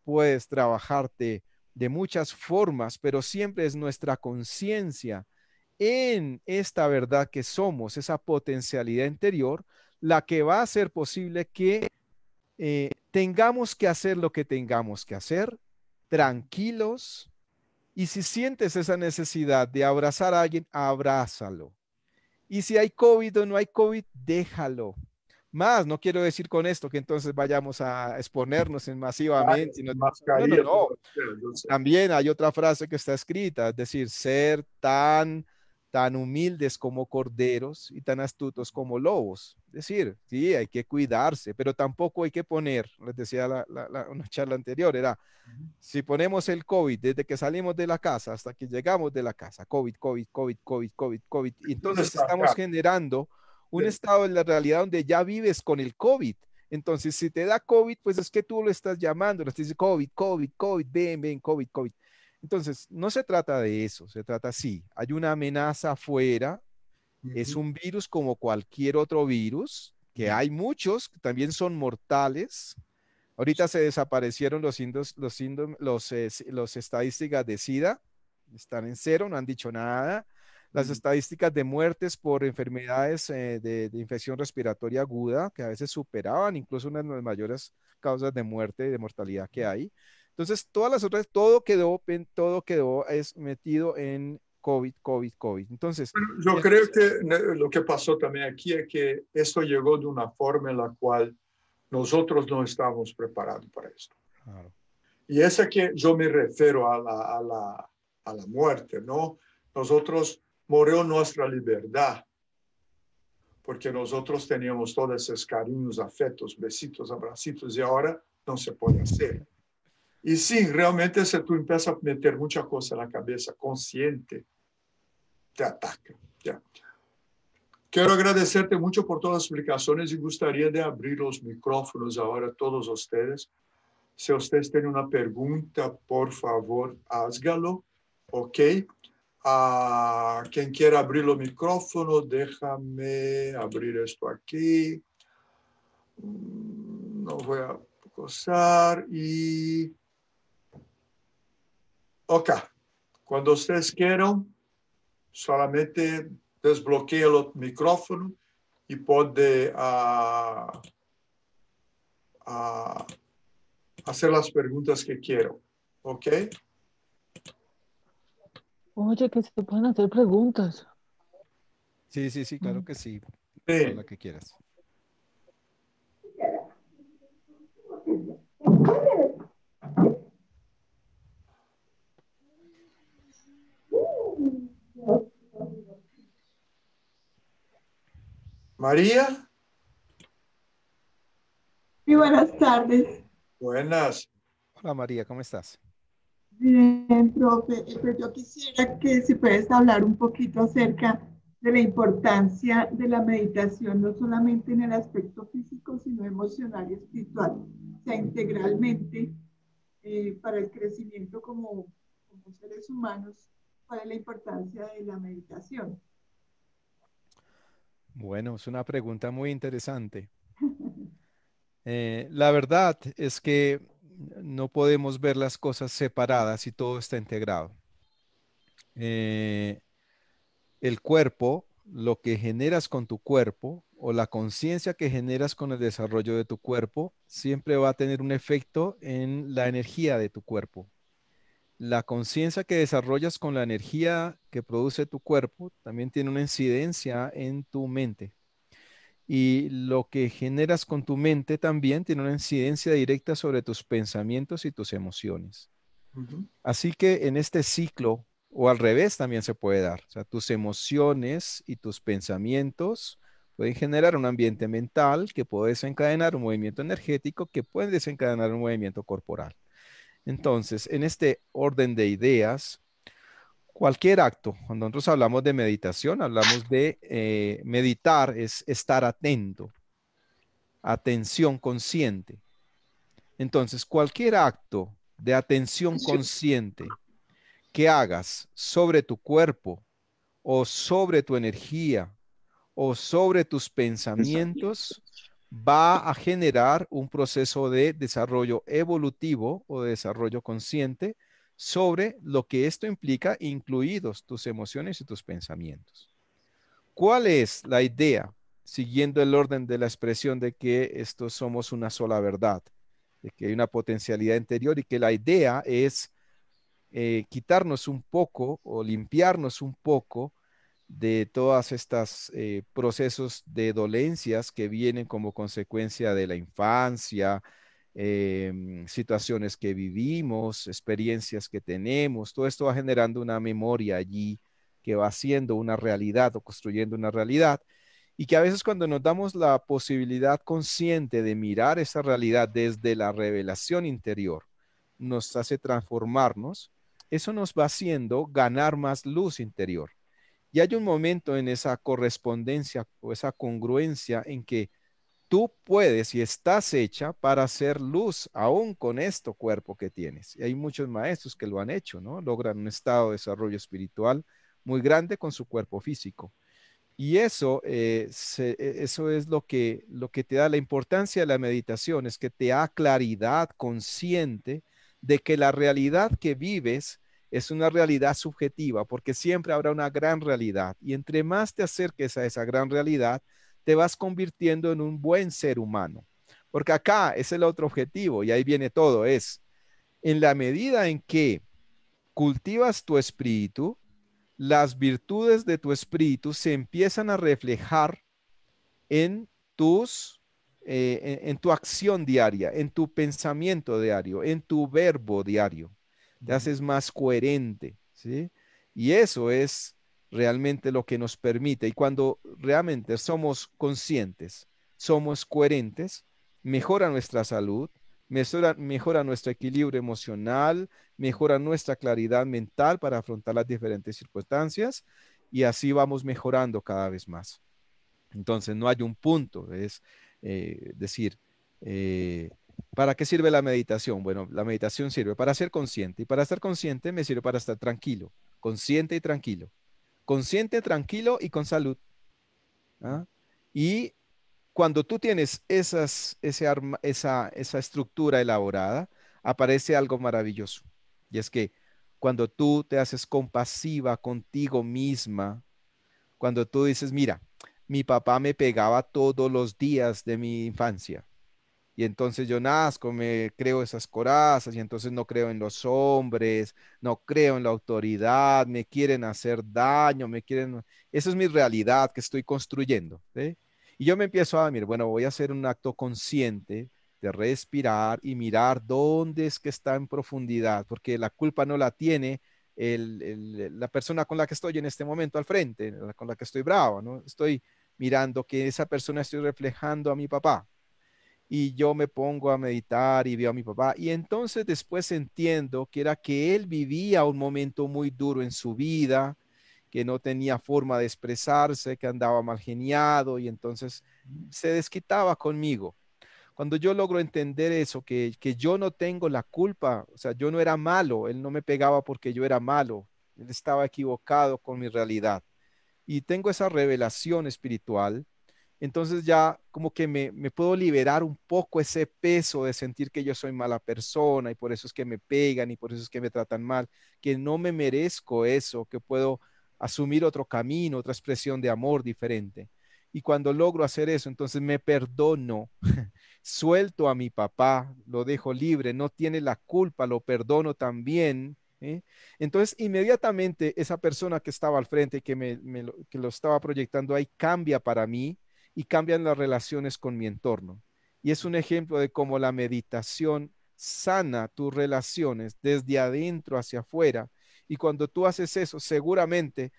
[SPEAKER 2] puedes trabajarte de muchas formas, pero siempre es nuestra conciencia en esta verdad que somos, esa potencialidad interior, la que va a hacer posible que tengamos que hacer lo que tengamos que hacer, tranquilos, y si sientes esa necesidad de abrazar a alguien, abrázalo. Y si hay COVID o no hay COVID, déjalo. Más, no quiero decir con esto que entonces vayamos a exponernos en masivamente. No, no,
[SPEAKER 1] Mascarilla,
[SPEAKER 2] no.
[SPEAKER 1] todo, yo sé.
[SPEAKER 2] También hay otra frase que está escrita, es decir, ser tan humildes como corderos y tan astutos como lobos. Es decir, sí, hay que cuidarse, pero tampoco hay que poner, les decía una charla anterior, era, si ponemos el COVID desde que salimos de la casa hasta que llegamos de la casa, COVID, COVID, COVID, COVID, COVID, COVID, y
[SPEAKER 1] Entonces
[SPEAKER 2] entonces
[SPEAKER 1] está
[SPEAKER 2] estamos
[SPEAKER 1] acá.
[SPEAKER 2] generando un
[SPEAKER 1] Sí.
[SPEAKER 2] estado de la realidad donde ya vives con el COVID. Entonces, si te da COVID, pues es que tú lo estás llamando, le estás diciendo COVID, COVID, COVID, ven, ven, COVID, COVID. Entonces, no se trata de eso, se trata, sí, hay una amenaza afuera, es
[SPEAKER 1] Ujú.
[SPEAKER 2] un virus como cualquier otro virus, que hay muchos que también son mortales. Ahorita se desaparecieron los estadísticas de SIDA, están en cero, no han dicho nada. Las
[SPEAKER 1] Ujú.
[SPEAKER 2] estadísticas de muertes por enfermedades de infección respiratoria aguda, que a veces superaban incluso una de las mayores causas de muerte y de mortalidad que hay. Entonces, todas las otras, todo quedó es metido en COVID, COVID, COVID. Entonces,
[SPEAKER 1] Yo
[SPEAKER 2] esto
[SPEAKER 1] creo que lo que pasó también aquí es que esto llegó de una forma en la cual nosotros no estábamos preparados para esto.
[SPEAKER 2] claro.
[SPEAKER 1] Y es a que yo me refiero a la muerte, ¿no? Nosotros murió nuestra libertad, porque nosotros teníamos todos esos cariños, afectos, besitos, abracitos, y ahora no se puede hacer. Y sí, realmente si tú empiezas a meter mucha cosa en la cabeza consciente, te ataca. ¿Ya? Quiero agradecerte mucho por todas las explicaciones y gustaría de abrir los micrófonos ahora a todos ustedes. Si ustedes tienen una pregunta, por favor, házgalo. ¿Ok? Quien quiera abrir los micrófonos, déjame abrir esto aquí. No voy a gozar y... Ok. Cuando ustedes quieran, solamente desbloquea el micrófono y puede hacer las preguntas que quiero. ¿Ok?
[SPEAKER 3] Oye, que se pueden hacer preguntas.
[SPEAKER 2] Sí, sí, sí, claro que sí, toda la
[SPEAKER 1] Sí.
[SPEAKER 2] que quieras.
[SPEAKER 1] María,
[SPEAKER 4] Muy buenas tardes.
[SPEAKER 1] buenas.
[SPEAKER 2] Hola María, ¿cómo estás?
[SPEAKER 4] Bien, profe. Pues yo quisiera que si puedes hablar un poquito acerca de la importancia de la meditación, no solamente en el aspecto físico, sino emocional y espiritual, o sea, integralmente para el crecimiento como seres humanos. ¿Cuál es la importancia de la meditación?
[SPEAKER 2] Bueno, es una pregunta muy interesante. La verdad es que no podemos ver las cosas separadas y todo está integrado. Eh, el cuerpo, lo que generas con tu cuerpo, o la conciencia que generas con el desarrollo de tu cuerpo siempre va a tener un efecto en la energía de tu cuerpo. La conciencia que desarrollas con la energía que produce tu cuerpo también tiene una incidencia en tu mente. Y lo que generas con tu mente también tiene una incidencia directa sobre tus pensamientos y tus emociones.
[SPEAKER 1] Ujú.
[SPEAKER 2] Así que en este ciclo, o al revés, también se puede dar. O sea, tus emociones y tus pensamientos pueden generar un ambiente mental que puede desencadenar un movimiento energético que puede desencadenar un movimiento corporal. Entonces, en este orden de ideas, cualquier acto, cuando nosotros hablamos de meditación, hablamos de meditar, es estar atento, atención consciente. Entonces, cualquier acto de atención consciente que hagas sobre tu cuerpo o sobre tu energía o sobre tus pensamientos va a generar un proceso de desarrollo evolutivo o de desarrollo consciente sobre lo que esto implica, incluidos tus emociones y tus pensamientos. ¿Cuál es la idea, siguiendo el orden de la expresión de que estos somos una sola verdad, de que hay una potencialidad interior y que la idea es quitarnos un poco o limpiarnos un poco de todas estas procesos de dolencias que vienen como consecuencia de la infancia, situaciones que vivimos, experiencias que tenemos, todo esto va generando una memoria allí que va siendo una realidad o construyendo una realidad y que a veces cuando nos damos la posibilidad consciente de mirar esa realidad desde la revelación interior, nos hace transformarnos, eso nos va haciendo ganar más luz interior. Y hay un momento en esa correspondencia o esa congruencia en que tú puedes y estás hecha para hacer luz aún con este cuerpo que tienes. Y hay muchos maestros que lo han hecho, ¿no? Logran un estado de desarrollo espiritual muy grande con su cuerpo físico. Y eso, eso es lo que te da la importancia de la meditación, es que te da claridad consciente de que la realidad que vives es una realidad subjetiva, porque siempre habrá una gran realidad. Y entre más te acerques a esa gran realidad, te vas convirtiendo en un buen ser humano. Porque acá es el otro objetivo, y ahí viene todo, es en la medida en que cultivas tu espíritu, las virtudes de tu espíritu se empiezan a reflejar en tus, en tu acción diaria, en tu pensamiento diario, en tu verbo diario. Te haces más coherente, ¿sí? Y eso es realmente lo que nos permite. Y cuando realmente somos conscientes, somos coherentes, mejora nuestra salud, mejora nuestro equilibrio emocional, mejora nuestra claridad mental para afrontar las diferentes circunstancias y así vamos mejorando cada vez más. Entonces, no hay un punto, es decir, eh, ¿para qué sirve la meditación? Bueno, la meditación sirve para ser consciente y para estar consciente me sirve para estar tranquilo, consciente, tranquilo y con salud. ¿Ah? Y cuando tú tienes esa estructura elaborada, aparece algo maravilloso. Y es que cuando tú te haces compasiva contigo misma, cuando tú dices, mira, mi papá me pegaba todos los días de mi infancia. Y entonces yo nazco, me creo esas corazas y entonces no creo en los hombres, no creo en la autoridad, me quieren hacer daño, me quieren... Esa es mi realidad que estoy construyendo, ¿sí? Y yo me empiezo a mirar, bueno, voy a hacer un acto consciente de respirar y mirar dónde es que está en profundidad, porque la culpa no la tiene la persona con la que estoy en este momento al frente, con la que estoy bravo, ¿no? Estoy mirando que esa persona estoy reflejando a mi papá y yo me pongo a meditar y veo a mi papá y entonces después entiendo que era que él vivía un momento muy duro en su vida, que no tenía forma de expresarse, que andaba mal geniado y entonces se desquitaba conmigo. Cuando yo logro entender eso, que yo no tengo la culpa, o sea, yo no era malo, él no me pegaba porque yo era malo, él estaba equivocado con mi realidad. Y tengo esa revelación espiritual, entonces ya como que me puedo liberar un poco ese peso de sentir que yo soy mala persona y por eso es que me pegan y por eso es que me tratan mal, que no me merezco eso, que puedo asumir otro camino, otra expresión de amor diferente. Y cuando logro hacer eso, entonces me perdono, suelto a mi papá, lo dejo libre, no tiene la culpa, lo perdono también. ¿Eh? Entonces, inmediatamente esa persona que estaba al frente, que lo estaba proyectando ahí, cambia para mí y cambian las relaciones con mi entorno. Y es un ejemplo de cómo la meditación sana tus relaciones desde adentro hacia afuera. Y cuando tú haces eso, seguramente,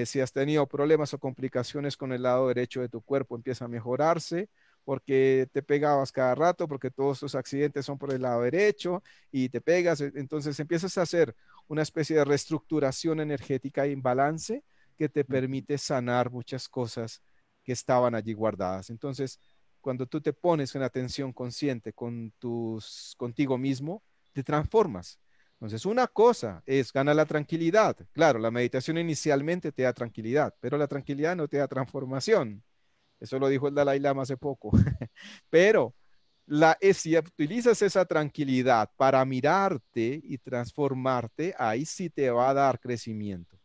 [SPEAKER 2] si has tenido problemas o complicaciones con el lado derecho de tu cuerpo, empieza a mejorarse porque te pegabas cada rato, porque todos tus accidentes son por el lado derecho y te pegas. Entonces empiezas a hacer una especie de reestructuración energética en balance que te permite sanar muchas cosas que estaban allí guardadas. Entonces, cuando tú te pones en atención consciente contigo mismo, te transformas. Entonces, una cosa es ganar la tranquilidad. Claro, la meditación inicialmente te da tranquilidad, pero la tranquilidad no te da transformación. Eso lo dijo el Dalai Lama hace poco. Pero si utilizas esa tranquilidad para mirarte y transformarte, ahí sí te va a dar crecimiento,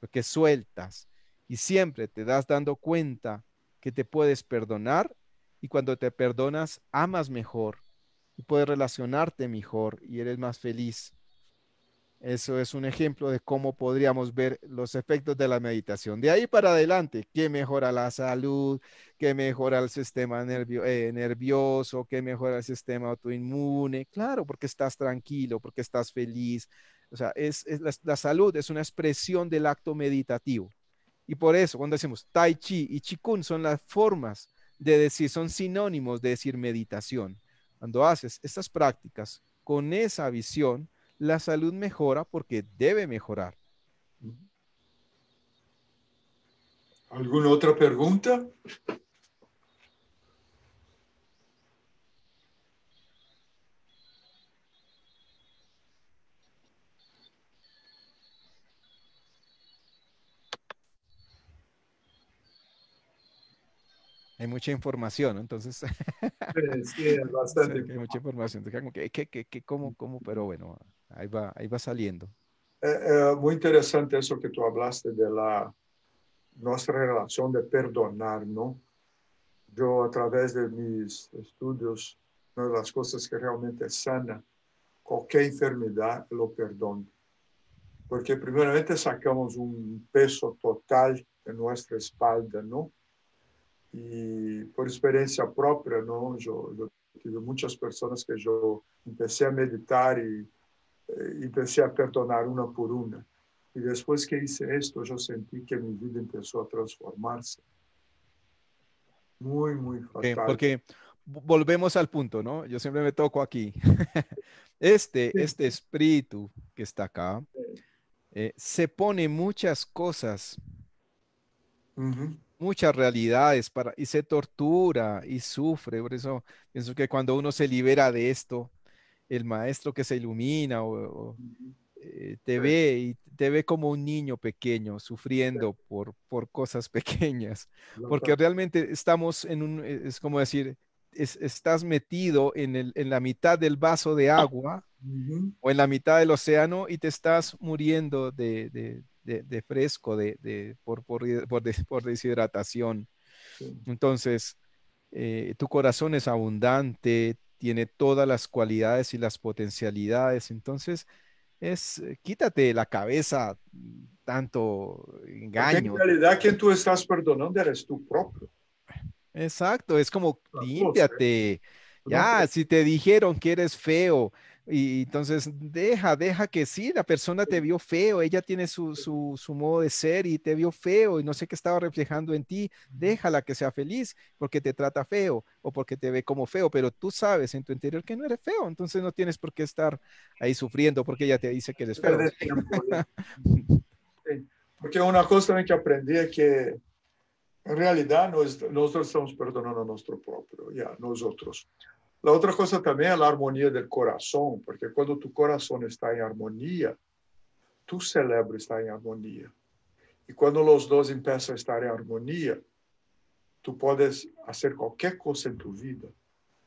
[SPEAKER 2] porque sueltas y siempre te das dando cuenta que te puedes perdonar y cuando te perdonas, amas mejor y puedes relacionarte mejor y eres más feliz. Eso es un ejemplo de cómo podríamos ver los efectos de la meditación. De ahí para adelante, que mejora la salud, que mejora el sistema nervioso, que mejora el sistema autoinmune. Claro, porque estás tranquilo, porque estás feliz. O sea, la salud es una expresión del acto meditativo. Y por eso, cuando decimos Tai Chi y Qigong son las formas de decir, son sinónimos de decir meditación. Cuando haces estas prácticas con esa visión, la salud mejora porque debe mejorar.
[SPEAKER 1] ¿Alguna otra pregunta?
[SPEAKER 2] Hay mucha información, ¿no? Entonces,
[SPEAKER 1] Sí, es bastante
[SPEAKER 2] sé que hay mucha información. Entonces, como cómo, pero bueno, ahí va saliendo.
[SPEAKER 1] muy interesante eso que tú hablaste de nuestra relación de perdonar, ¿no? Yo a través de mis estudios, una de las cosas que realmente sana cualquier enfermedad, lo perdono. Porque primeramente sacamos un peso total de nuestra espalda, ¿no? Y por experiencia propia, ¿no? Yo tuve muchas personas que yo empecé a meditar y empecé a perdonar una por una. Y después que hice esto, yo sentí que mi vida empezó a transformarse. Muy, muy fatal.
[SPEAKER 2] Porque volvemos al punto, ¿no? Yo siempre me toco aquí.
[SPEAKER 1] Sí.
[SPEAKER 2] Este espíritu que está acá se pone muchas cosas,
[SPEAKER 1] Uhum.
[SPEAKER 2] muchas realidades y se tortura y sufre. Por eso pienso que cuando uno se libera de esto, el maestro que se ilumina
[SPEAKER 1] Sí,
[SPEAKER 2] te ve como un niño pequeño sufriendo por cosas pequeñas, porque
[SPEAKER 1] exatamente.
[SPEAKER 2] realmente estamos es como decir, estás metido en la mitad del vaso de agua
[SPEAKER 1] Uhum.
[SPEAKER 2] o en la mitad del océano y te estás muriendo de fresco, por deshidratación.
[SPEAKER 1] Sim.
[SPEAKER 2] Entonces, tu corazón es abundante, tiene todas las cualidades y las potencialidades. Entonces, quítate de la cabeza tanto
[SPEAKER 1] Porque en
[SPEAKER 2] engaño.
[SPEAKER 1] realidad quien tú estás perdonando eres tú propio.
[SPEAKER 2] Exacto, es como
[SPEAKER 1] Las dos, ¿eh?
[SPEAKER 2] límpiate.
[SPEAKER 1] Tú no
[SPEAKER 2] Ya,
[SPEAKER 1] puedes.
[SPEAKER 2] si te dijeron que eres feo, y entonces deja que sí, la persona te vio feo, ella tiene su modo de ser y te vio feo y no sé qué estaba reflejando en ti, déjala que sea feliz porque te trata feo o porque te ve como feo, pero tú sabes en tu interior que no eres feo, entonces no tienes por qué estar ahí sufriendo porque ella te dice que eres feo.
[SPEAKER 1] Perder tiempo. ¿Eh? Sí. Porque una cosa también que aprendí es que en realidad nosotros estamos perdonando a nuestro propio, ya, nosotros. La otra cosa también es la armonía del corazón, porque cuando tu corazón está en armonía, tu cerebro está en armonía. Y cuando los dos empiezan a estar en armonía, tú puedes hacer cualquier cosa en tu vida.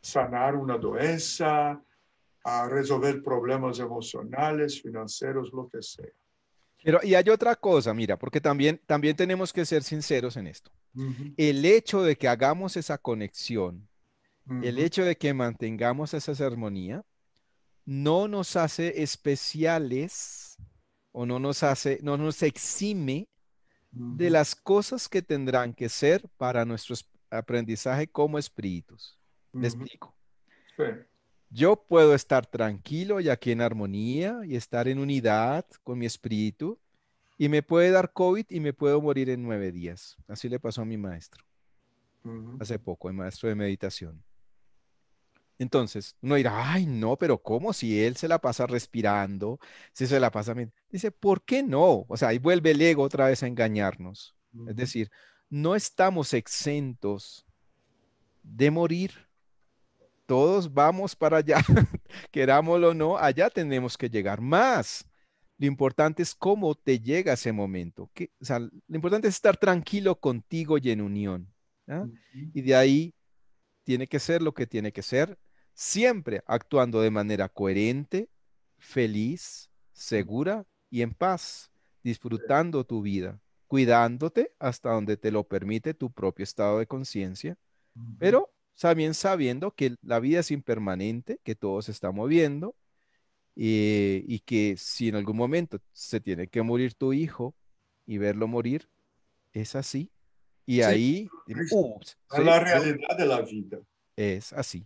[SPEAKER 1] Sanar una doença, a resolver problemas emocionales, financieros, lo que sea.
[SPEAKER 2] Pero, y hay otra cosa, mira, porque también tenemos que ser sinceros en esto. El hecho de que hagamos esa conexión, el
[SPEAKER 1] Uhum.
[SPEAKER 2] hecho de que mantengamos esa armonía, no nos hace especiales o no nos exime de
[SPEAKER 1] Uhum.
[SPEAKER 2] las cosas que tendrán que ser para nuestro aprendizaje como espíritus. Le
[SPEAKER 1] Uhum.
[SPEAKER 2] explico.
[SPEAKER 1] Sim.
[SPEAKER 2] Yo puedo estar tranquilo y aquí en armonía y estar en unidad con mi espíritu y me puede dar COVID y me puedo morir en 9 días. Así le pasó a mi maestro
[SPEAKER 1] Uhum.
[SPEAKER 2] hace poco, el maestro de meditación. Entonces, uno dirá, ay, no, pero ¿cómo si él se la pasa respirando, si se la pasa... Dice, ¿por qué no? O sea, ahí vuelve el ego otra vez a engañarnos. Es
[SPEAKER 1] Uhum.
[SPEAKER 2] decir, no estamos exentos de morir. Todos vamos para allá, querámoslo o no, allá tenemos que llegar más. Lo importante es cómo te llega ese momento. O sea, lo importante es estar tranquilo contigo y en unión. ¿Ah?
[SPEAKER 1] Uhum.
[SPEAKER 2] Y de ahí tiene que ser lo que tiene que ser, siempre actuando de manera coherente, feliz, segura y en paz, disfrutando tu vida, cuidándote hasta donde te lo permite tu propio estado de conciencia,
[SPEAKER 1] Uhum.
[SPEAKER 2] pero también sabiendo que la vida es impermanente, que todo se está moviendo y que si en algún momento se tiene que morir tu hijo y verlo morir, es así. Y
[SPEAKER 1] Sim,
[SPEAKER 2] ahí,
[SPEAKER 1] é a
[SPEAKER 2] sí,
[SPEAKER 1] realidade da vida.
[SPEAKER 2] es así.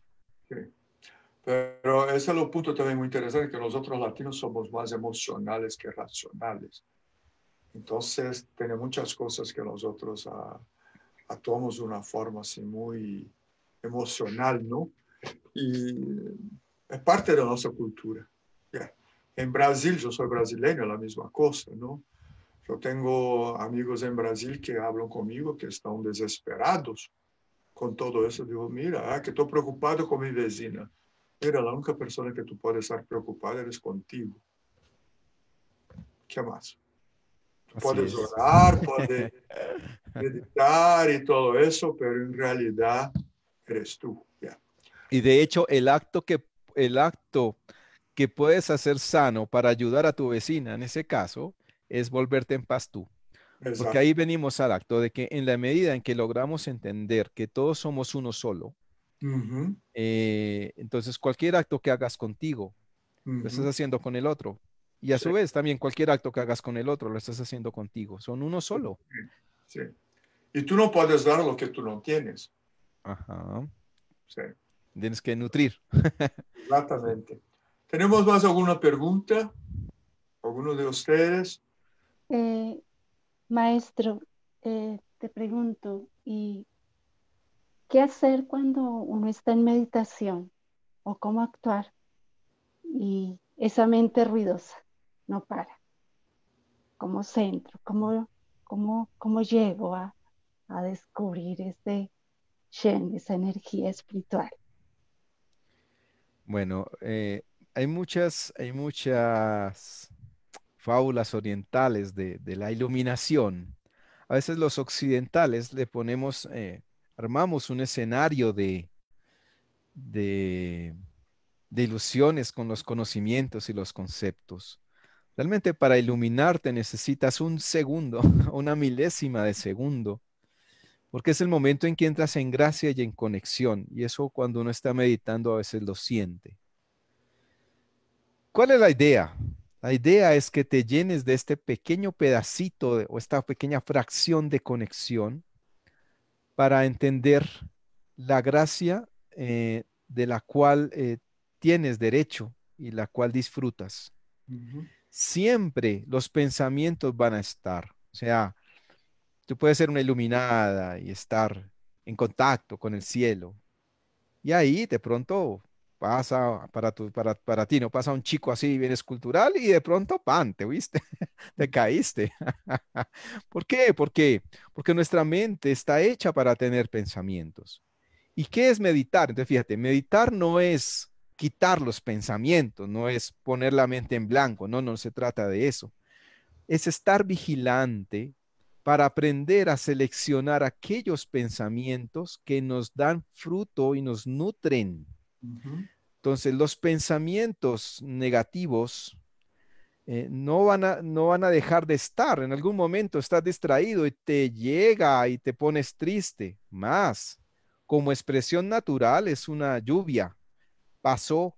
[SPEAKER 1] Sim. Pero ese es el punto también muy interesante, que nosotros latinos somos más emocionales que racionales. Entonces, tiene muchas cosas que nosotros actuamos de una forma así muy emocional, ¿no? Y es parte de nuestra cultura. Yeah. En Brasil, yo soy brasileño, la misma cosa, ¿no? Yo tengo amigos en Brasil que hablan conmigo, que están desesperados con todo eso. Digo, mira, que estoy preocupado con mi vecina. Mira, la única persona que tú puedes estar preocupada eres contigo. ¿Qué más? Tú
[SPEAKER 2] Así
[SPEAKER 1] puedes
[SPEAKER 2] es.
[SPEAKER 1] orar, puedes meditar y todo eso, pero en realidad eres tú. Yeah.
[SPEAKER 2] Y de hecho, el acto que puedes hacer sano para ayudar a tu vecina, en ese caso, es volverte en paz tú. Porque
[SPEAKER 1] Exacto.
[SPEAKER 2] ahí venimos al acto de que en la medida en que logramos entender que todos somos uno solo,
[SPEAKER 1] Uhum,
[SPEAKER 2] entonces cualquier acto que hagas contigo, lo estás
[SPEAKER 1] uhum.
[SPEAKER 2] haciendo con el otro. Y a
[SPEAKER 1] Sí,
[SPEAKER 2] su vez, también cualquier acto que hagas con el otro, lo estás haciendo contigo. Son uno solo.
[SPEAKER 1] sí. Y tú no puedes dar lo que tú no tienes.
[SPEAKER 2] Ajá.
[SPEAKER 1] Sí,
[SPEAKER 2] Tienes que nutrir. Sí.
[SPEAKER 1] exactamente. ¿Tenemos más alguna pregunta? ¿Alguno de ustedes?
[SPEAKER 5] Eh, Maestro, te pregunto, ¿y qué hacer cuando uno está en meditación o cómo actuar y esa mente ruidosa no para? ¿Cómo centro? ¿Cómo llego a descubrir ese Shen, esa energía espiritual?
[SPEAKER 2] Bueno, hay muchas fábulas orientales de la iluminación. A veces los occidentales armamos un escenario de, de ilusiones con los conocimientos y los conceptos. Realmente para iluminarte necesitas un segundo, una milésima de segundo, porque es el momento en que entras en gracia y en conexión, y eso cuando uno está meditando a veces lo siente. ¿Cuál es la idea? La idea es que te llenes de este pequeño pedacito o esta pequeña fracción de conexión para entender la gracia de la cual tienes derecho y la cual disfrutas.
[SPEAKER 1] Uhum,
[SPEAKER 2] Siempre los pensamientos van a estar. O sea, tú puedes ser una iluminada y estar en contacto con el cielo. Y ahí de pronto pasa para ti, no pasa un chico así bien escultural y de pronto, pan, te viste, te caíste. ¿Por qué? Porque nuestra mente está hecha para tener pensamientos. ¿Y qué es meditar? Entonces, fíjate, meditar no es quitar los pensamientos, no es poner la mente en blanco, no, no se trata de eso. Es estar vigilante para aprender a seleccionar aquellos pensamientos que nos dan fruto y nos nutren.
[SPEAKER 1] uhum,
[SPEAKER 2] Entonces, los pensamientos negativos no van a dejar de estar. En algún momento estás distraído y te llega y te pones triste. Más, como expresión natural es una lluvia. Pasó,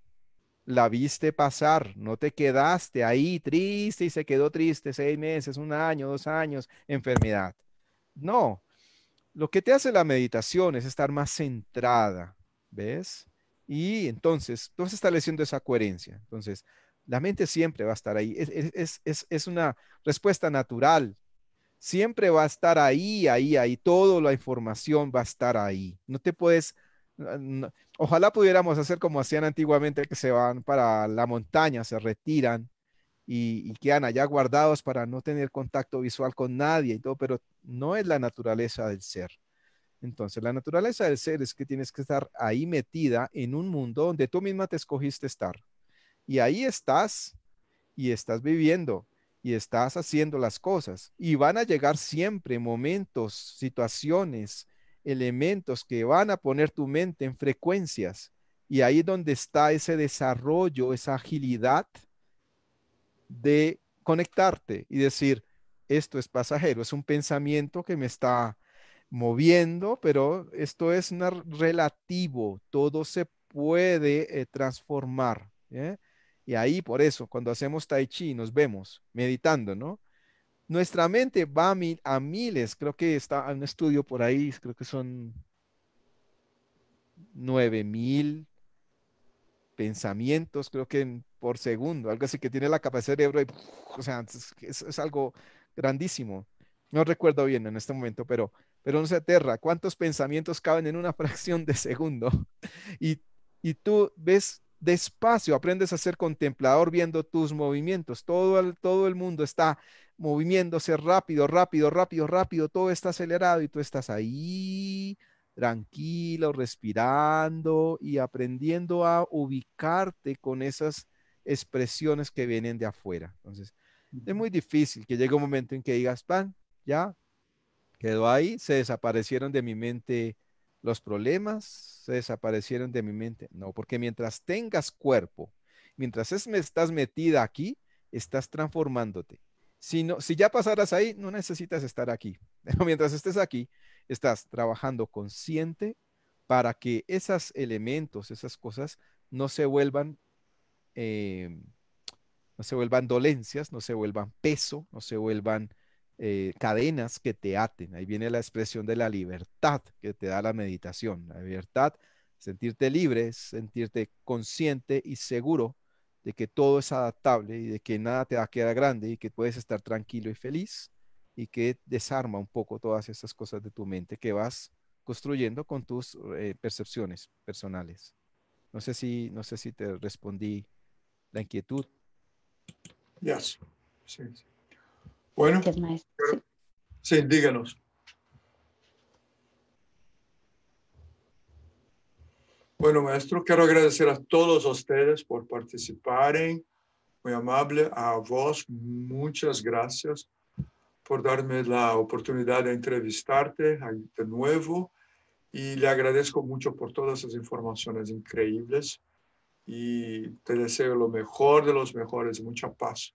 [SPEAKER 2] la viste pasar, no te quedaste ahí triste y se quedó triste 6 meses, un año, 2 años, enfermedad. No, lo que te hace la meditación es estar más centrada, ¿ves? Y entonces, tú vas estableciendo esa coherencia. Entonces, la mente siempre va a estar ahí. Es una respuesta natural. Siempre va a estar ahí, ahí, ahí. Toda la información va a estar ahí. No te puedes... Ojalá pudiéramos hacer como hacían antiguamente, que se van para la montaña, se retiran y quedan allá guardados para no tener contacto visual con nadie y todo, pero no es la naturaleza del ser. Entonces, la naturaleza del ser es que tienes que estar ahí metida en un mundo donde tú misma te escogiste estar. Y ahí estás y estás viviendo y estás haciendo las cosas. Y van a llegar siempre momentos, situaciones, elementos que van a poner tu mente en frecuencias. Y ahí es donde está ese desarrollo, esa agilidad de conectarte y decir, esto es pasajero, es un pensamiento que me está moviendo, pero esto es relativo, todo se puede transformar. ¿Eh? Y ahí, por eso, cuando hacemos tai chi, nos vemos meditando, ¿no? Nuestra mente va a miles, creo que está un estudio por ahí, creo que son 9.000 pensamientos, creo que por segundo, algo así que tiene la capacidad de cerebro, o sea, es algo grandísimo. No recuerdo bien en este momento, pero no se aterra. ¿Cuántos pensamientos caben en una fracción de segundo? Y, y tú ves despacio, aprendes a ser contemplador viendo tus movimientos. Todo el mundo está moviéndose rápido, rápido, rápido, rápido, todo está acelerado y tú estás ahí tranquilo, respirando y aprendiendo a ubicarte con esas expresiones que vienen de afuera. Entonces, es muy difícil que llegue un momento en que digas, pan, ya quedó ahí, se desaparecieron de mi mente los problemas, se desaparecieron de mi mente. No, porque mientras tengas cuerpo, mientras estás metida aquí, estás transformándote. Si, no, si ya pasaras ahí, no necesitas estar aquí. Pero mientras estés aquí, estás trabajando consciente para que esos elementos, esas cosas, no se vuelvan, eh, no se vuelvan dolencias, no se vuelvan peso, no se vuelvan cadenas que te aten. Ahí viene la expresión de la libertad que te da la meditación. La libertad, sentirte libre, sentirte consciente y seguro de que todo es adaptable y de que nada te va a quedar grande y que puedes estar tranquilo y feliz y que desarma un poco todas esas cosas de tu mente que vas construyendo con tus percepciones personales. No sé si te respondí la inquietud.
[SPEAKER 1] Yes. Sí, sí. Bueno,
[SPEAKER 5] Gracias, maestro. Sí.
[SPEAKER 1] sí, díganos. Bueno, maestro, quiero agradecer a todos ustedes por participarem. Muy amable. A vos, muchas gracias por darme la oportunidad de entrevistarte de nuevo. Y le agradezco mucho por todas esas informaciones increíbles. Y te deseo lo mejor de los mejores, mucha paz.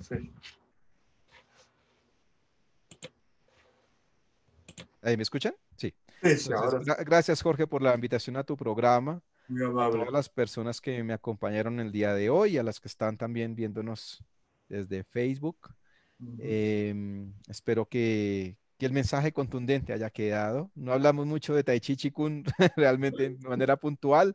[SPEAKER 1] Sí.
[SPEAKER 2] ¿Ahí me escuchan? Sí.
[SPEAKER 1] Sí, sí,
[SPEAKER 2] Entonces,
[SPEAKER 1] ahora
[SPEAKER 2] gracias, Jorge, por la invitación a tu programa,
[SPEAKER 1] muy
[SPEAKER 2] a
[SPEAKER 1] amable.
[SPEAKER 2] todas las personas que me acompañaron el día de hoy, a las que están también viéndonos desde Facebook. Espero que el mensaje contundente haya quedado. No hablamos mucho de Tai Chi Chi Kung realmente de manera puntual,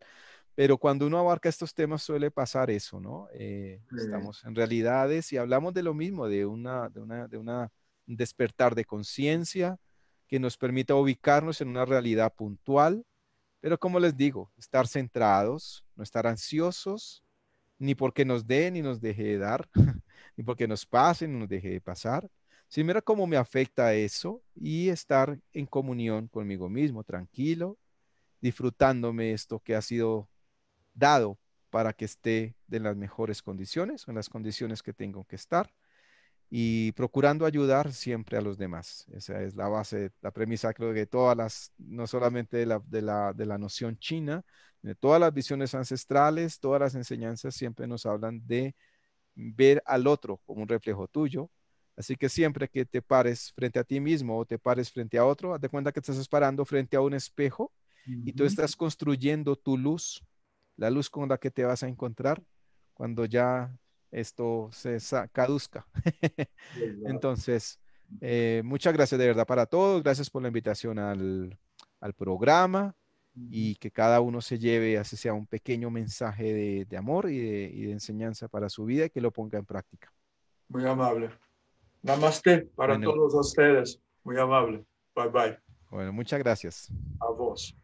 [SPEAKER 2] pero cuando uno abarca estos temas suele pasar eso, ¿no? Estamos en realidades y hablamos de lo mismo, de un despertar de conciencia que nos permita ubicarnos en una realidad puntual, pero como les digo, estar centrados, no estar ansiosos, ni porque nos dé ni nos deje de dar, ni porque nos pase ni nos deje de pasar. Sí, mira cómo me afecta eso y estar en comunión conmigo mismo, tranquilo, disfrutándome esto que ha sido dado para que esté de las mejores condiciones, en las condiciones que tengo que estar. y procurando ayudar siempre a los demás. Esa es la base, la premisa, creo que todas las, no solamente de la noción china, de todas las visiones ancestrales, todas las enseñanzas siempre nos hablan de ver al otro como un reflejo tuyo. Así que siempre que te pares frente a ti mismo o te pares frente a otro, haz de cuenta que te estás parando frente a un espejo y tú estás construyendo tu luz, la luz con la que te vas a encontrar cuando ya esto caduzca. Entonces, muchas gracias de verdad para todos. Gracias por la invitación al programa y que cada uno se lleve, así sea un pequeño mensaje de amor y de enseñanza para su vida y que lo ponga en práctica.
[SPEAKER 1] Muy amable. Namaste para
[SPEAKER 2] Bueno,
[SPEAKER 1] todos ustedes. Muy amable. Bye bye.
[SPEAKER 2] bueno, muchas gracias.
[SPEAKER 1] A vos.